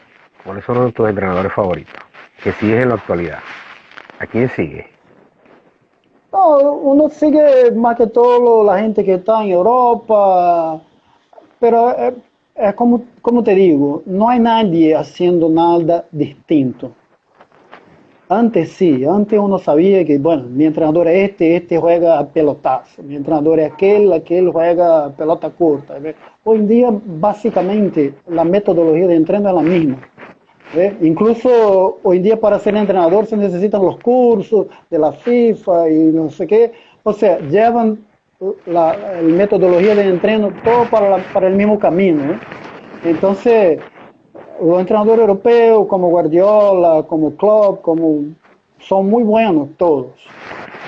¿Cuáles son tus entrenadores favoritos? Que sigues en la actualidad. ¿A quién sigues? No, uno sigue más que todo la gente que está en Europa, pero es como te digo, no hay nadie haciendo nada distinto. Antes sí, antes uno sabía que, bueno, mi entrenador es este juega a pelotazo, mi entrenador es aquel juega a pelota corta. ¿Ve? Hoy en día, básicamente, la metodología de entreno es la misma. ¿Ve? Incluso hoy en día para ser entrenador se necesitan los cursos de la FIFA y no sé qué. O sea, llevan la metodología de entreno todo para el mismo camino. ¿Eh? Entonces, los entrenadores europeos como Guardiola, como Klopp, son muy buenos todos.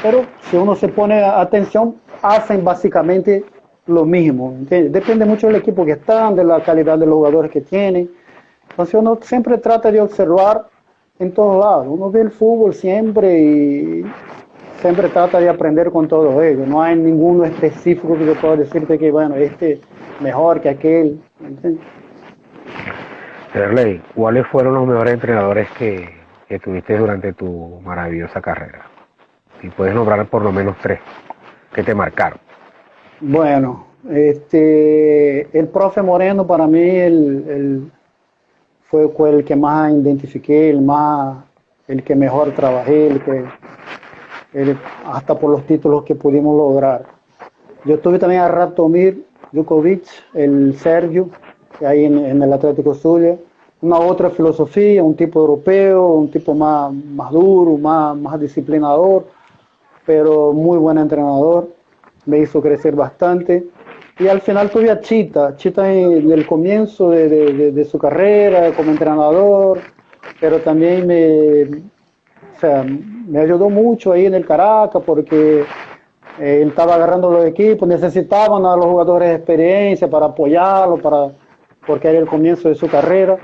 Pero si uno se pone atención, hacen básicamente lo mismo. ¿Entiendes? Depende mucho del equipo que están, de la calidad de los jugadores que tienen. Entonces uno siempre trata de observar en todos lados. Uno ve el fútbol siempre y siempre trata de aprender con todo ello. No hay ninguno específico que yo pueda decirte que, bueno, este mejor que aquel. ¿Entiendes? Derley, ¿cuáles fueron los mejores entrenadores que tuviste durante tu maravillosa carrera? Si puedes nombrar por lo menos 3 que te marcaron. Bueno, el profe Moreno para mí fue el que más identifiqué, el que mejor trabajé, hasta por los títulos que pudimos lograr. Yo tuve también a Ratomir Djukovic, el serbio, ahí en el Atlético Zulia, una otra filosofía, un tipo europeo, un tipo más duro, más disciplinador, pero muy buen entrenador, me hizo crecer bastante. Y al final tuve a Chita en el comienzo de su carrera como entrenador, pero también me ayudó mucho ahí en el Caracas porque él estaba agarrando los equipos, necesitaban a los jugadores de experiencia para apoyarlo, porque era el comienzo de su carrera.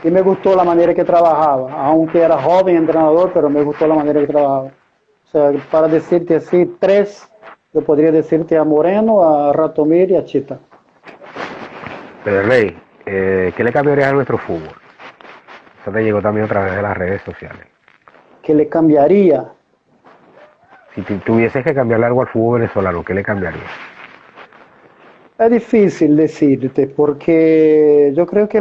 Y me gustó la manera que trabajaba, aunque era joven entrenador, pero me gustó la manera que trabajaba. O sea, para decirte así, 3, yo podría decirte a Moreno, a Ratomir y a Chita. Derley, ¿qué le cambiarías a nuestro fútbol? Eso te llegó también a través de las redes sociales. ¿Qué le cambiaría? Si tuvieses que cambiarle algo al fútbol venezolano, ¿qué le cambiarías? Es difícil decirte, porque yo creo que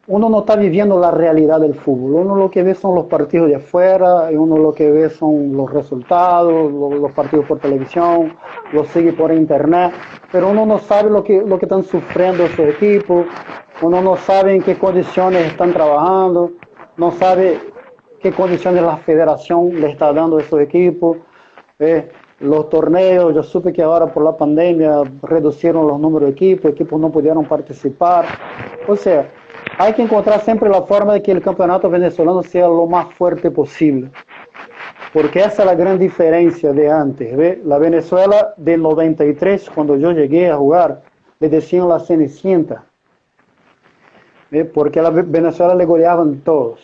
uno no está viviendo la realidad del fútbol. Uno lo que ve son los partidos de afuera, y uno lo que ve son los resultados, los partidos por televisión, los sigue por internet, pero uno no sabe lo que están sufriendo esos equipos, uno no sabe en qué condiciones están trabajando, no sabe qué condiciones la federación le está dando a esos equipos. Los torneos, yo supe que ahora por la pandemia reducieron los números de equipos no pudieron participar. O sea, hay que encontrar siempre la forma de que el campeonato venezolano sea lo más fuerte posible. Porque esa es la gran diferencia de antes. ¿Ve? La Venezuela del 93, cuando yo llegué a jugar, le decían la Cenicienta. ¿Ve? Porque a la Venezuela le goleaban todos.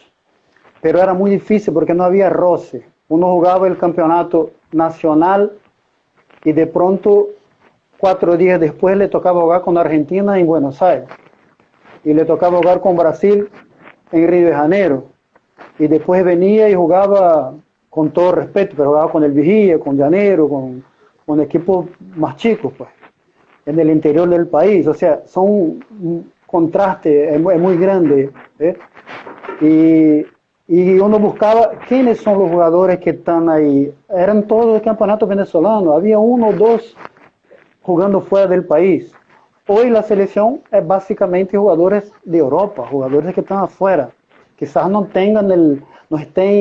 Pero era muy difícil porque no había roce. Uno jugaba el campeonato nacional y de pronto 4 días después le tocaba jugar con Argentina en Buenos Aires y le tocaba jugar con Brasil en Río de Janeiro y después venía y jugaba con todo respeto, pero jugaba con el Vigía, con Llanero, con equipos más chicos pues, en el interior del país. O sea, son un contraste, es muy grande, y uno buscaba quiénes son los jugadores que están ahí. Eran todos del campeonato venezolano, había 1 o 2 jugando fuera del país. Hoy la selección es básicamente jugadores de Europa, jugadores que están afuera. Quizás no estén en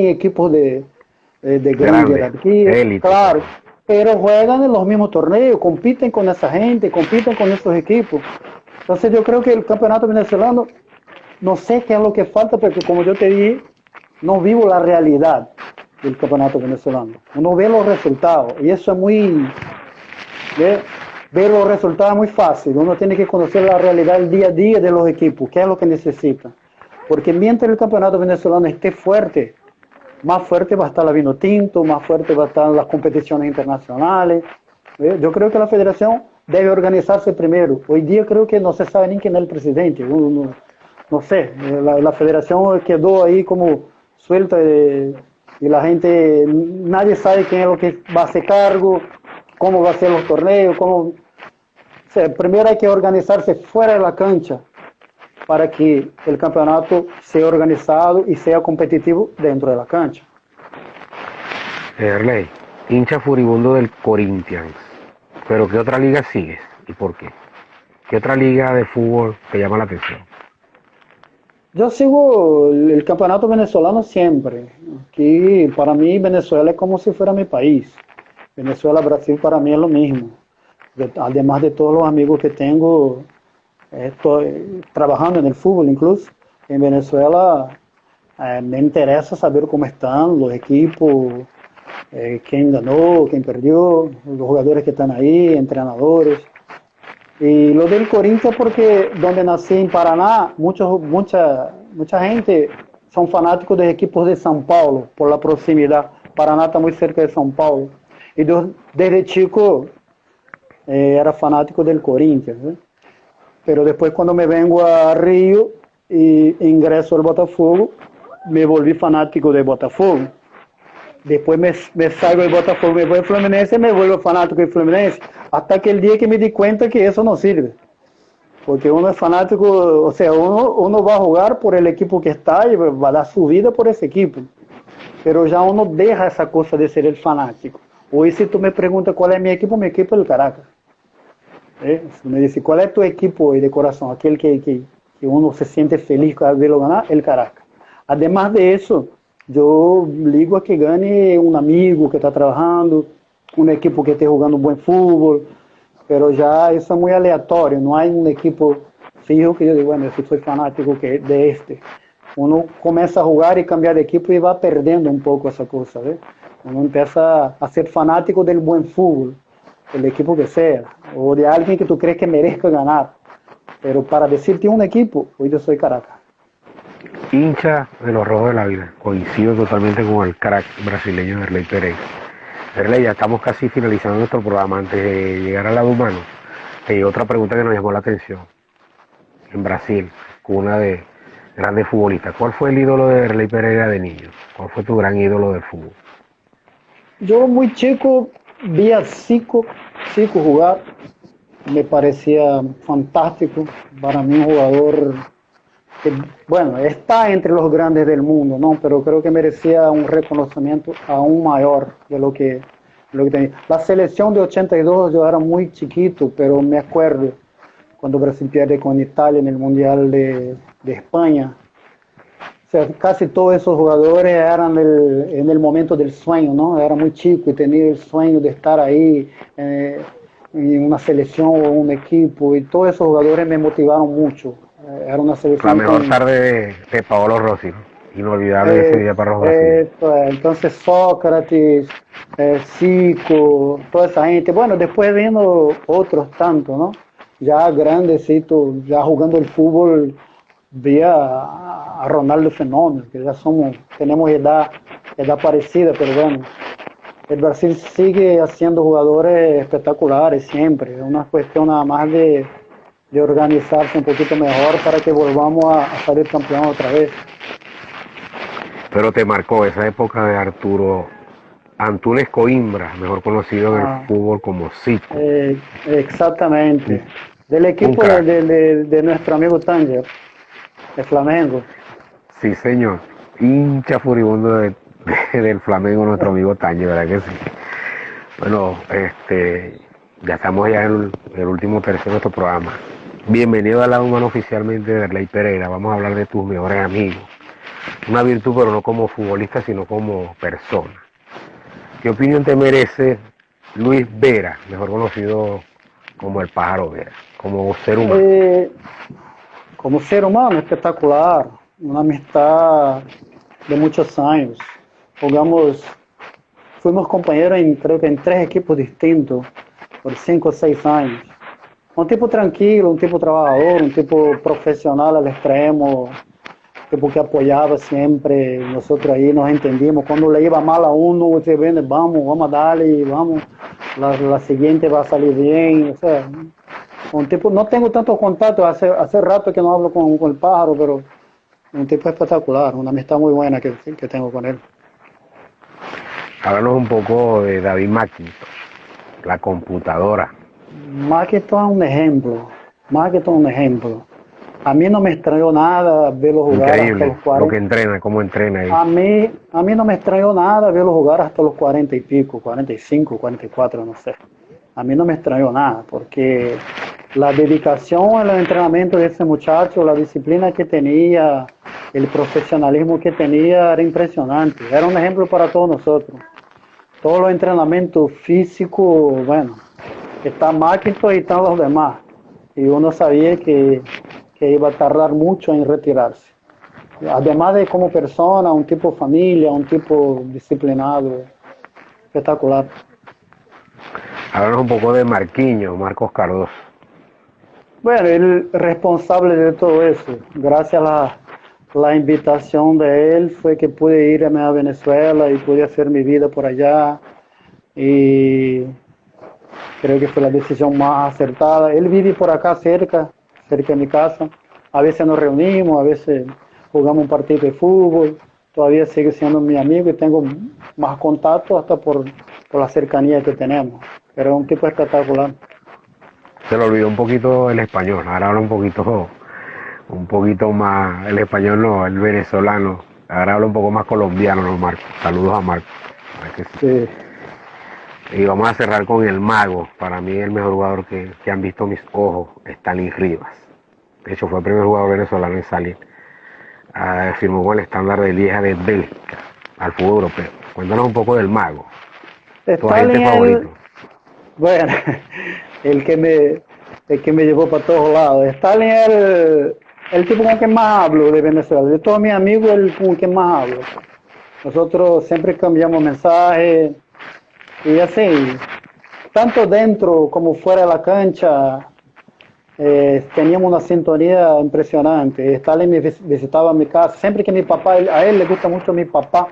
equipos de gran jerarquía, élite, claro, pero juegan en los mismos torneos, compiten con esa gente, compiten con esos equipos. Entonces yo creo que el campeonato venezolano, no sé qué es lo que falta, porque como yo te dije, no vivo la realidad del campeonato venezolano. Uno ve los resultados y eso es muy... Ver los resultados es muy fácil. Uno tiene que conocer la realidad del día a día de los equipos, qué es lo que necesitan. Porque mientras el campeonato venezolano esté fuerte, más fuerte va a estar la Vinotinto, más fuerte va a estar las competiciones internacionales. Yo creo que la federación debe organizarse primero. Hoy día creo que no se sabe ni quién es el presidente. No sé, la federación quedó ahí como suelta y la gente, nadie sabe quién es lo que va a hacer cargo, cómo va a ser los torneos, cómo... O sea, primero hay que organizarse fuera de la cancha para que el campeonato sea organizado y sea competitivo dentro de la cancha. Erley, hincha furibundo del Corinthians, pero ¿qué otra liga sigues y por qué? ¿Qué otra liga de fútbol te llama la atención? Yo sigo el campeonato venezolano siempre. Aquí para mí Venezuela es como si fuera mi país. Venezuela, Brasil para mí es lo mismo. Además de todos los amigos que tengo, estoy trabajando en el fútbol incluso. En Venezuela me interesa saber cómo están los equipos, quién ganó, quién perdió, los jugadores que están ahí, entrenadores. Y lo del Corinthians porque donde nací en Paraná, mucha gente son fanáticos de equipos de São Paulo por la proximidad. Paraná está muy cerca de São Paulo. Y yo desde chico era fanático del Corinthians, ¿eh? Pero después cuando me vengo a Río y ingreso al Botafogo, me volví fanático de Botafogo. Después me salgo del Botafogo, me voy al Fluminense y me vuelvo fanático del Fluminense. Hasta que el día que me di cuenta que eso no sirve. Porque uno es fanático, o sea, uno va a jugar por el equipo que está y va a dar su vida por ese equipo. Pero ya uno deja esa cosa de ser el fanático. Hoy si tú me preguntas cuál es mi equipo es el Caracas. Si me dice cuál es tu equipo hoy de corazón, aquel que uno se siente feliz cada vez lo ganar, el Caracas. Además de eso, yo ligo a que gane un amigo que está trabajando, un equipo que esté jugando buen fútbol, pero ya eso es muy aleatorio, no hay un equipo fijo que yo digo, bueno, yo soy fanático de este. Uno comienza a jugar y cambiar de equipo y va perdiendo un poco esa cosa, ¿ves? Uno empieza a ser fanático del buen fútbol, del equipo que sea, o de alguien que tú crees que merezca ganar. Pero para decirte un equipo, hoy yo soy Caracas. Hincha de los Rojos de la Vida, coincido totalmente con el crack brasileño Derlei Pereira. Derlei, ya estamos casi finalizando nuestro programa. Antes de llegar al lado humano, otra pregunta que nos llamó la atención. En Brasil, cuna de grandes futbolistas, ¿cuál fue el ídolo de Derlei Pereira de niño? ¿Cuál fue tu gran ídolo del fútbol? Yo muy chico vi a Zico jugar, me parecía fantástico, para mí un jugador que, bueno, está entre los grandes del mundo, ¿no? Pero creo que merecía un reconocimiento aún mayor de lo que tenía. La selección de 82 yo era muy chiquito, pero me acuerdo cuando Brasil pierde con Italia en el Mundial de España. O sea, casi todos esos jugadores eran en el momento del sueño, ¿no? Era muy chico y tenía el sueño de estar ahí en una selección o un equipo, y todos esos jugadores me motivaron mucho. Era una selección. La mejor tarde de Paolo Rossi, ¿no? Inolvidable ese día para los brasileños. Entonces Sócrates, Zico, toda esa gente. Bueno, después vino otros tantos, ¿no? Ya grandecito, ya jugando el fútbol, vi a Ronaldo Fenómeno, que ya tenemos edad parecida, pero bueno, el Brasil sigue haciendo jugadores espectaculares siempre. Es una cuestión nada más de organizarse un poquito mejor para que volvamos a salir campeón otra vez. Pero te marcó esa época de Arturo Antunes Coimbra, mejor conocido en el fútbol como Zico. Exactamente. Del equipo de nuestro amigo Tanger, de Flamengo. Sí, señor. Hincha furibundo del Flamengo, nuestro amigo Tanger, ¿verdad que sí? Bueno, ya estamos ya en el último tercio de nuestro programa. Bienvenido al lado humano oficialmente de Derlei Pereira. Vamos a hablar de tus mejores amigos. Una virtud, pero no como futbolista, sino como persona. ¿Qué opinión te merece Luis Vera, mejor conocido como el Pájaro Vera, como ser humano? Como ser humano, espectacular. Una amistad de muchos años. Fuimos compañeros creo que en 3 equipos distintos por 5 o 6 años. Un tipo tranquilo, un tipo trabajador, un tipo profesional al extremo. tipo que apoyaba siempre, nosotros ahí nos entendimos, cuando le iba mal a uno, usted viene, vamos a darle, vamos, la siguiente va a salir bien, o sea, un tipo, no tengo tanto contacto, hace rato que no hablo con el pájaro, pero un tipo espectacular, una amistad muy buena que tengo con él. Háblanos un poco de David Macintosh, la computadora. Más que todo un ejemplo, más que todo un ejemplo. A mí no me extrañó nada verlo jugar hasta los Increíble lo que 40. entrena, cómo entrena ahí. A mí no me extrañó nada verlo jugar hasta los 40 y pico, 45, 44, no sé. A mí no me extrañó nada, porque la dedicación en el entrenamiento de ese muchacho, la disciplina que tenía, el profesionalismo que tenía era impresionante. Era un ejemplo para todos nosotros. Todos los entrenamientos físicos, bueno, está Macintosh y están los demás. Y uno sabía que iba a tardar mucho en retirarse. Además de como persona, un tipo familia, un tipo disciplinado, espectacular. Háblanos un poco de Marquinhos, Marcos Cardoso. Bueno, el responsable de todo eso, gracias a la invitación de él, fue que pude irme a Venezuela y pude hacer mi vida por allá. Y creo que fue la decisión más acertada. Él vive por acá cerca de mi casa. A veces nos reunimos, a veces jugamos un partido de fútbol. Todavía sigue siendo mi amigo y tengo más contacto hasta por la cercanía que tenemos. Pero es un tipo espectacular. Se le olvidó un poquito el español, ahora habla un poquito más, el español no, el venezolano, ahora habla un poco más colombiano, ¿no, Marco? Saludos a Marco. Sí. Y vamos a cerrar con el mago, para mí el mejor jugador que han visto mis ojos, Stanley Rivas. De hecho fue el primer jugador venezolano en salir. Firmó con el Estándar de Lieja de Bélgica al fútbol europeo. Cuéntanos un poco del mago, tu agente favorito. Bueno, el que me, el que me llevó para todos lados. Stalin es el tipo con el que más hablo de Venezuela. De todos mis amigos, el con el que más hablo. Nosotros siempre cambiamos mensajes y así, tanto dentro como fuera de la cancha, teníamos una sintonía impresionante. Stalin me visitaba a mi casa, siempre que mi papá, a él le gusta mucho mi papá,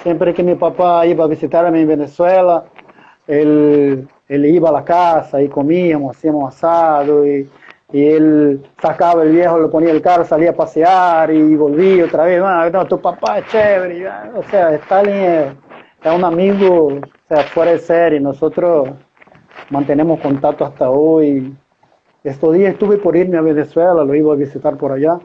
siempre que mi papá iba a visitarme en Venezuela, él iba a la casa y comíamos, hacíamos asado y él sacaba el viejo, le ponía el carro, salía a pasear y volvía otra vez. No, tu papá es chévere. O sea, Stalin es un amigo, o sea, fuera de serie. Nosotros mantenemos contacto hasta hoy. Estos días estuve por irme a Venezuela, lo iba a visitar por allá.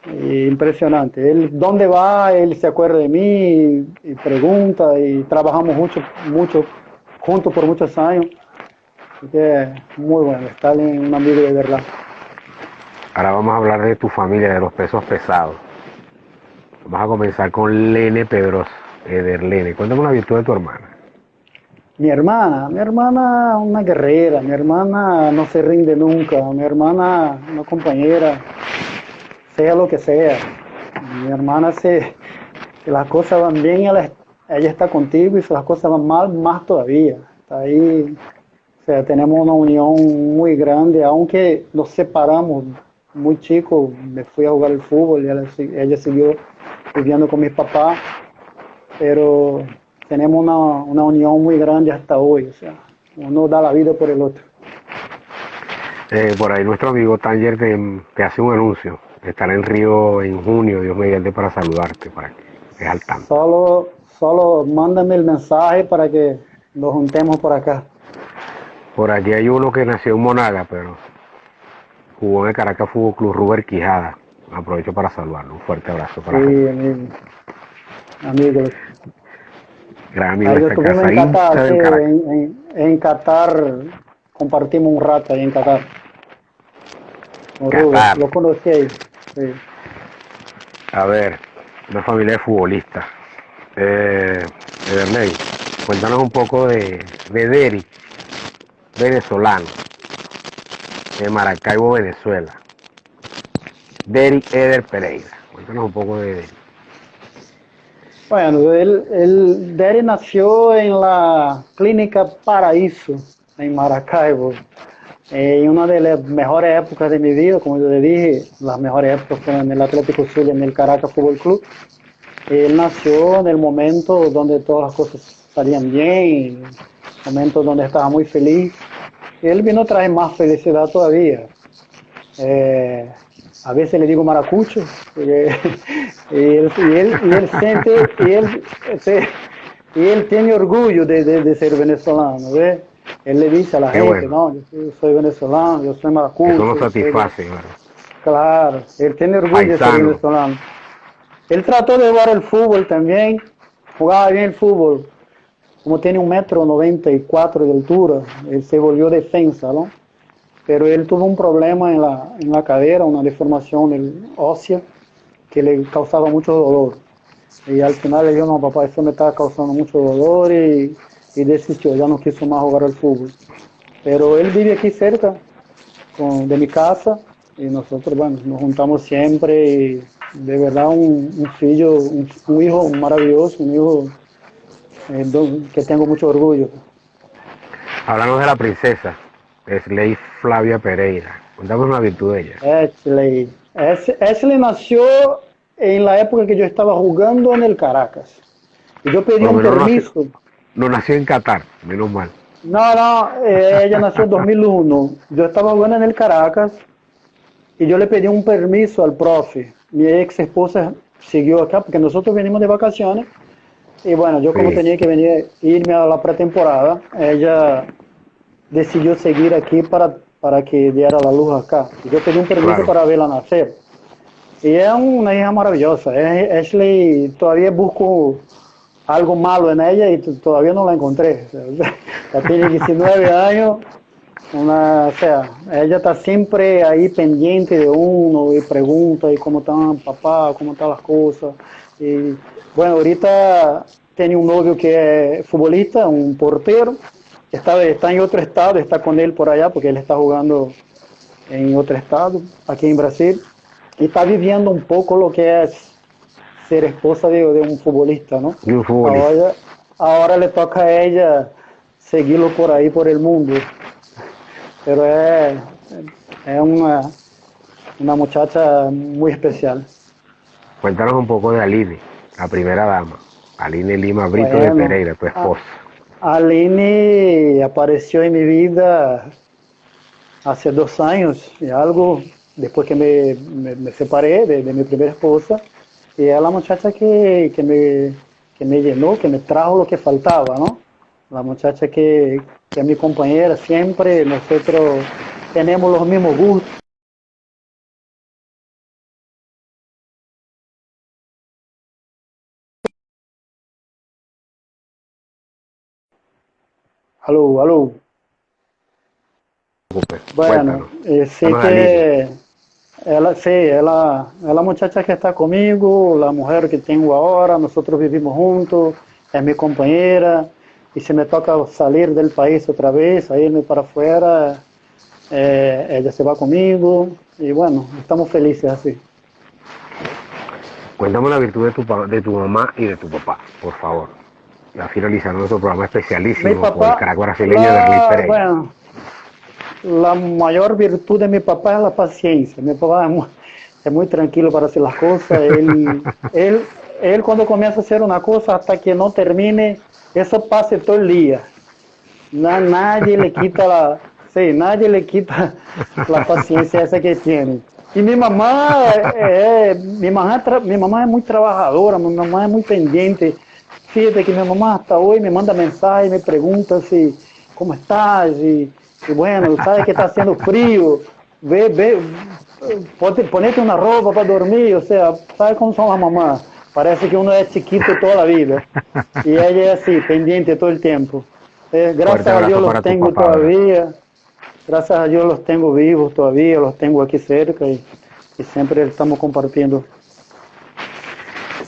Impresionante. Él, ¿dónde va? Él se acuerda de mí y pregunta y trabajamos mucho juntos por muchos años. Así que muy bueno, Stalin, un amigo de verdad. Ahora vamos a hablar de tu familia, de los pesos pesados. Vamos a comenzar con Lene Pedrosa, Ederlene. Cuéntame una virtud de tu hermana. Mi hermana una guerrera, mi hermana no se rinde nunca, mi hermana una compañera, sea lo que sea. Mi hermana si las cosas van bien, ella está contigo y si las cosas van mal, más todavía. Está ahí, o sea, tenemos una unión muy grande, aunque nos separamos muy chicos, me fui a jugar el fútbol y ella siguió viviendo con mis papás, pero tenemos una unión muy grande hasta hoy, o sea, uno da la vida por el otro. Por ahí nuestro amigo Tanger te hace un anuncio. Estará en Río en junio, Dios mediante, para saludarte, para que estés al tanto. Solo mándame el mensaje para que nos juntemos por acá. Por aquí hay uno que nació en Monaga, pero jugó en el Caracas Fútbol Club, Ruber Quijada. Aprovecho para saludarlo. Un fuerte abrazo para Sí, él. amigo. Gran amigo Ahí de yo esta estuvimos casa, en Qatar, hincha sí, del Caracas. en Qatar, compartimos un rato ahí en Qatar. Con Rubén, Qatar. lo conocí ahí. Sí. A ver, una familia de futbolistas. Ederley, cuéntanos un poco de Derek, venezolano, de Maracaibo, Venezuela. Derek Eder Pereira. Cuéntanos un poco de Derek. Bueno, Derry nació en la clínica Paraíso, en Maracaibo. En una de las mejores épocas de mi vida, como yo le dije, las mejores épocas fueron en el Atlético Zulia, en el Caracas Fútbol Club. Él nació en el momento donde todas las cosas salían bien, momento donde estaba muy feliz. Él vino a traer más felicidad todavía. Eh, a veces le digo maracucho, y él siente, y él tiene orgullo de ser venezolano, ¿ves? Él le dice a la Qué gente, bueno. no, yo soy venezolano, yo soy Eso maracucho, nos satisface, hermano. claro, él tiene orgullo de ser Paisano. venezolano. Él trató de jugar el fútbol también, jugaba bien el fútbol, como tiene 1,94 m de altura, él se volvió defensa, ¿no? Pero él tuvo un problema en la cadera, una deformación ósea que le causaba mucho dolor. Y al final le dijo, no, papá, eso me está causando mucho dolor y desistió, ya no quiso más jugar al fútbol. Pero él vive aquí cerca de mi casa y nosotros, bueno, nos juntamos siempre y de verdad un hijo maravilloso, un hijo que tengo mucho orgullo. Hablamos de la princesa, Sley Flavia Pereira. Cuéntame una virtud de ella. Ashley nació en la época que yo estaba jugando en el Caracas. Y yo pedí Por lo un menos permiso. no nació en Qatar, menos mal. No, no, ella nació en 2001. Yo estaba jugando en el Caracas y yo le pedí un permiso al profe. Mi ex esposa siguió acá porque nosotros venimos de vacaciones. Y bueno, yo como Sí, tenía que irme a la pretemporada, ella decidió seguir aquí para que diera la luz acá. Y yo pedí un permiso claro. para verla nacer. Y es una hija maravillosa. Ashley, todavía busco algo malo en ella y todavía no la encontré. Ya tiene 19 años. O sea, ella está siempre ahí pendiente de uno y pregunta y cómo están papá, cómo están las cosas. Y bueno, ahorita tiene un novio que es futbolista, un portero. Está en otro estado, está con él por allá porque él está jugando en otro estado, aquí en Brasil. Y está viviendo un poco lo que es ser esposa de un futbolista, ¿no? Y un futbolista. Ahora le toca a ella seguirlo por ahí, por el mundo. Pero es una muchacha muy especial. Cuéntanos un poco de Aline, la primera dama. Aline Lima Brito de Bueno, Pereira, tu esposa. Aline apareció en mi vida hace 2 años y algo, después que me separé de mi primera esposa, y es la muchacha que me llenó, que me trajo lo que faltaba, ¿no? La muchacha que es mi compañera siempre, nosotros tenemos los mismos gustos. Aló, aló. Bueno, Cuéntanos. sí Cuéntanos de Aline. que ela es la muchacha que está conmigo, la mujer que tengo ahora, nosotros vivimos juntos, es mi compañera, y si me toca salir del país otra vez, a irme para afuera, ella se va conmigo, y bueno, estamos felices así. Cuéntame la virtud de tu mamá y de tu papá, por favor. Ya finalizando nuestro programa Mi especialísimo con el papá, crack brasileño de Erley Pereira. bueno, la mayor virtud de mi papá es la paciencia. Mi papá es muy tranquilo para hacer las cosas. Él cuando comienza a hacer una cosa hasta que no termine, eso pasa todo el día. Nadie le quita sí, nadie le quita la paciencia esa que tiene. Y mi mamá es muy trabajadora, mi mamá es muy pendiente. Fíjate que mi mamá hasta hoy me manda mensajes, me pregunta si cómo estás y bueno, sabes que está haciendo frío, ve, ponete una ropa para dormir, o sea, ¿sabes cómo son las mamás? Parece que uno es chiquito toda la vida y ella es así, pendiente todo el tiempo. Fuerte Gracias a Dios abrazo los para tu tengo papá, ¿verdad? todavía, gracias a Dios los tengo vivos todavía, los tengo aquí cerca y siempre estamos compartiendo.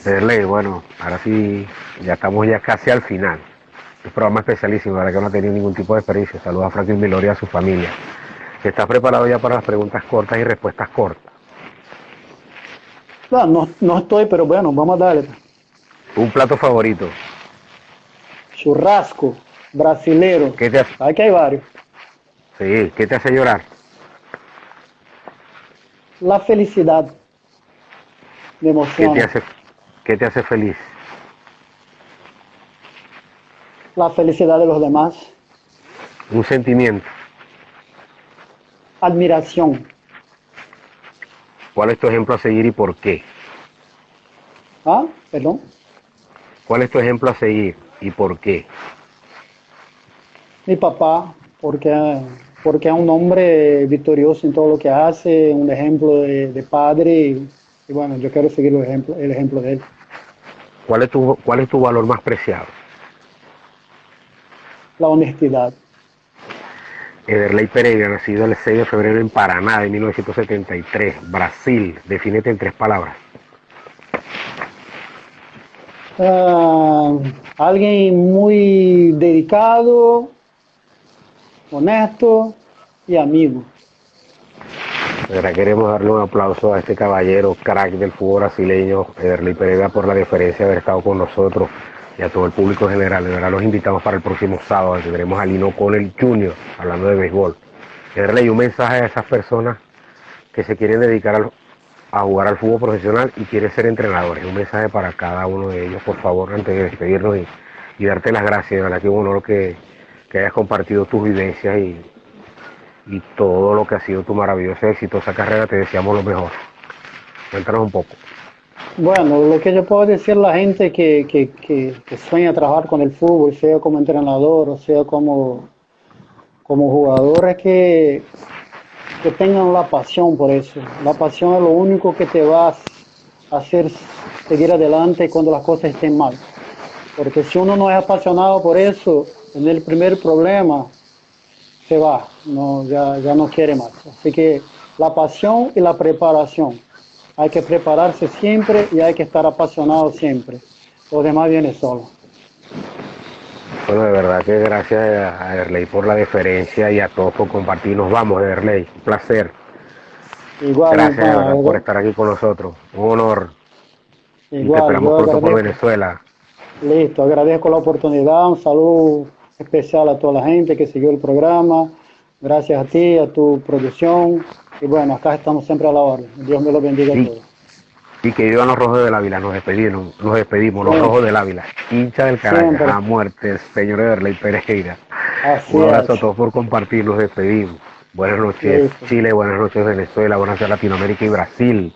Erley, bueno, ahora sí, ya estamos ya casi al final. Un programa especialísimo, la verdad que no ha tenido ningún tipo de desperdicio. Saludos a Franklin Milori y a su familia. ¿Estás preparado ya para las preguntas cortas y respuestas cortas? No estoy, pero bueno, vamos a darle. Un plato favorito. Churrasco, brasilero, ¿Qué te, aquí hay varios. Sí, ¿qué te hace llorar? La felicidad me ¿Qué te emociona. hace, qué te hace feliz? La felicidad de los demás. Un sentimiento. Admiración. ¿Cuál es tu ejemplo a seguir y por qué? ¿Ah? Perdón. ¿Cuál es tu ejemplo a seguir y por qué? Mi papá, porque es un hombre victorioso en todo lo que hace, un ejemplo de padre y bueno, yo quiero seguir el ejemplo de él. Cuál es tu valor más preciado? La honestidad. Ederley Pereira, nacido el 6 de febrero en Paraná de 1973, Brasil. Defínete en 3 palabras. Ah, alguien muy dedicado, honesto y amigo. De verdad queremos darle un aplauso a este caballero, crack del fútbol brasileño, Ederley Pereira, por la deferencia de haber estado con nosotros y a todo el público en general. De verdad los invitamos para el próximo sábado. Tendremos a Lino Connell Jr. hablando de béisbol. Ederley, un mensaje a esas personas que se quieren dedicar a jugar al fútbol profesional y quieren ser entrenadores. Un mensaje para cada uno de ellos, por favor, antes de despedirnos y darte las gracias. De verdad que es un honor que hayas compartido tus vivencias y todo lo que ha sido tu maravillosa y exitosa carrera. Te deseamos lo mejor. Cuéntanos un poco. Bueno, lo que yo puedo decir a la gente que sueña trabajar con el fútbol, sea como entrenador o sea como jugador, es que tengan la pasión por eso. La pasión es lo único que te va a hacer seguir adelante cuando las cosas estén mal. Porque si uno no es apasionado por eso, en el primer problema se va, no, ya no quiere más. Así que la pasión y la preparación. Hay que prepararse siempre y hay que estar apasionado siempre. Lo demás viene solo. Bueno, de verdad que gracias a Ederley por la deferencia y a todos por compartir. Nos vamos, Ederley. Un placer. Igual, Gracias de verdad por estar aquí con nosotros. Un honor. Y te igual, esperamos yo pronto por agradezco. Venezuela. Listo, agradezco la oportunidad. Un saludo especial a toda la gente que siguió el programa. Gracias a ti, a tu producción. Y bueno, acá estamos siempre a la orden. Dios me lo bendiga a Y, todos. y que vivan los rojos del Ávila. Nos despedimos, los Siempre, rojos del Ávila. Hincha del Caracas, siempre. a muerte, señor Ederley Pereira. Así Un abrazo a es. todos por compartir, nos despedimos. Buenas noches Listo. Chile, buenas noches Venezuela, buenas noches Latinoamérica y Brasil.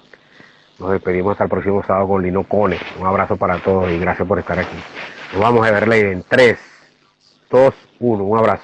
Nos despedimos hasta el próximo sábado con Lino Cone. Un abrazo para todos y gracias por estar aquí. Nos vamos a verle en 3, 2, 1. Un abrazo.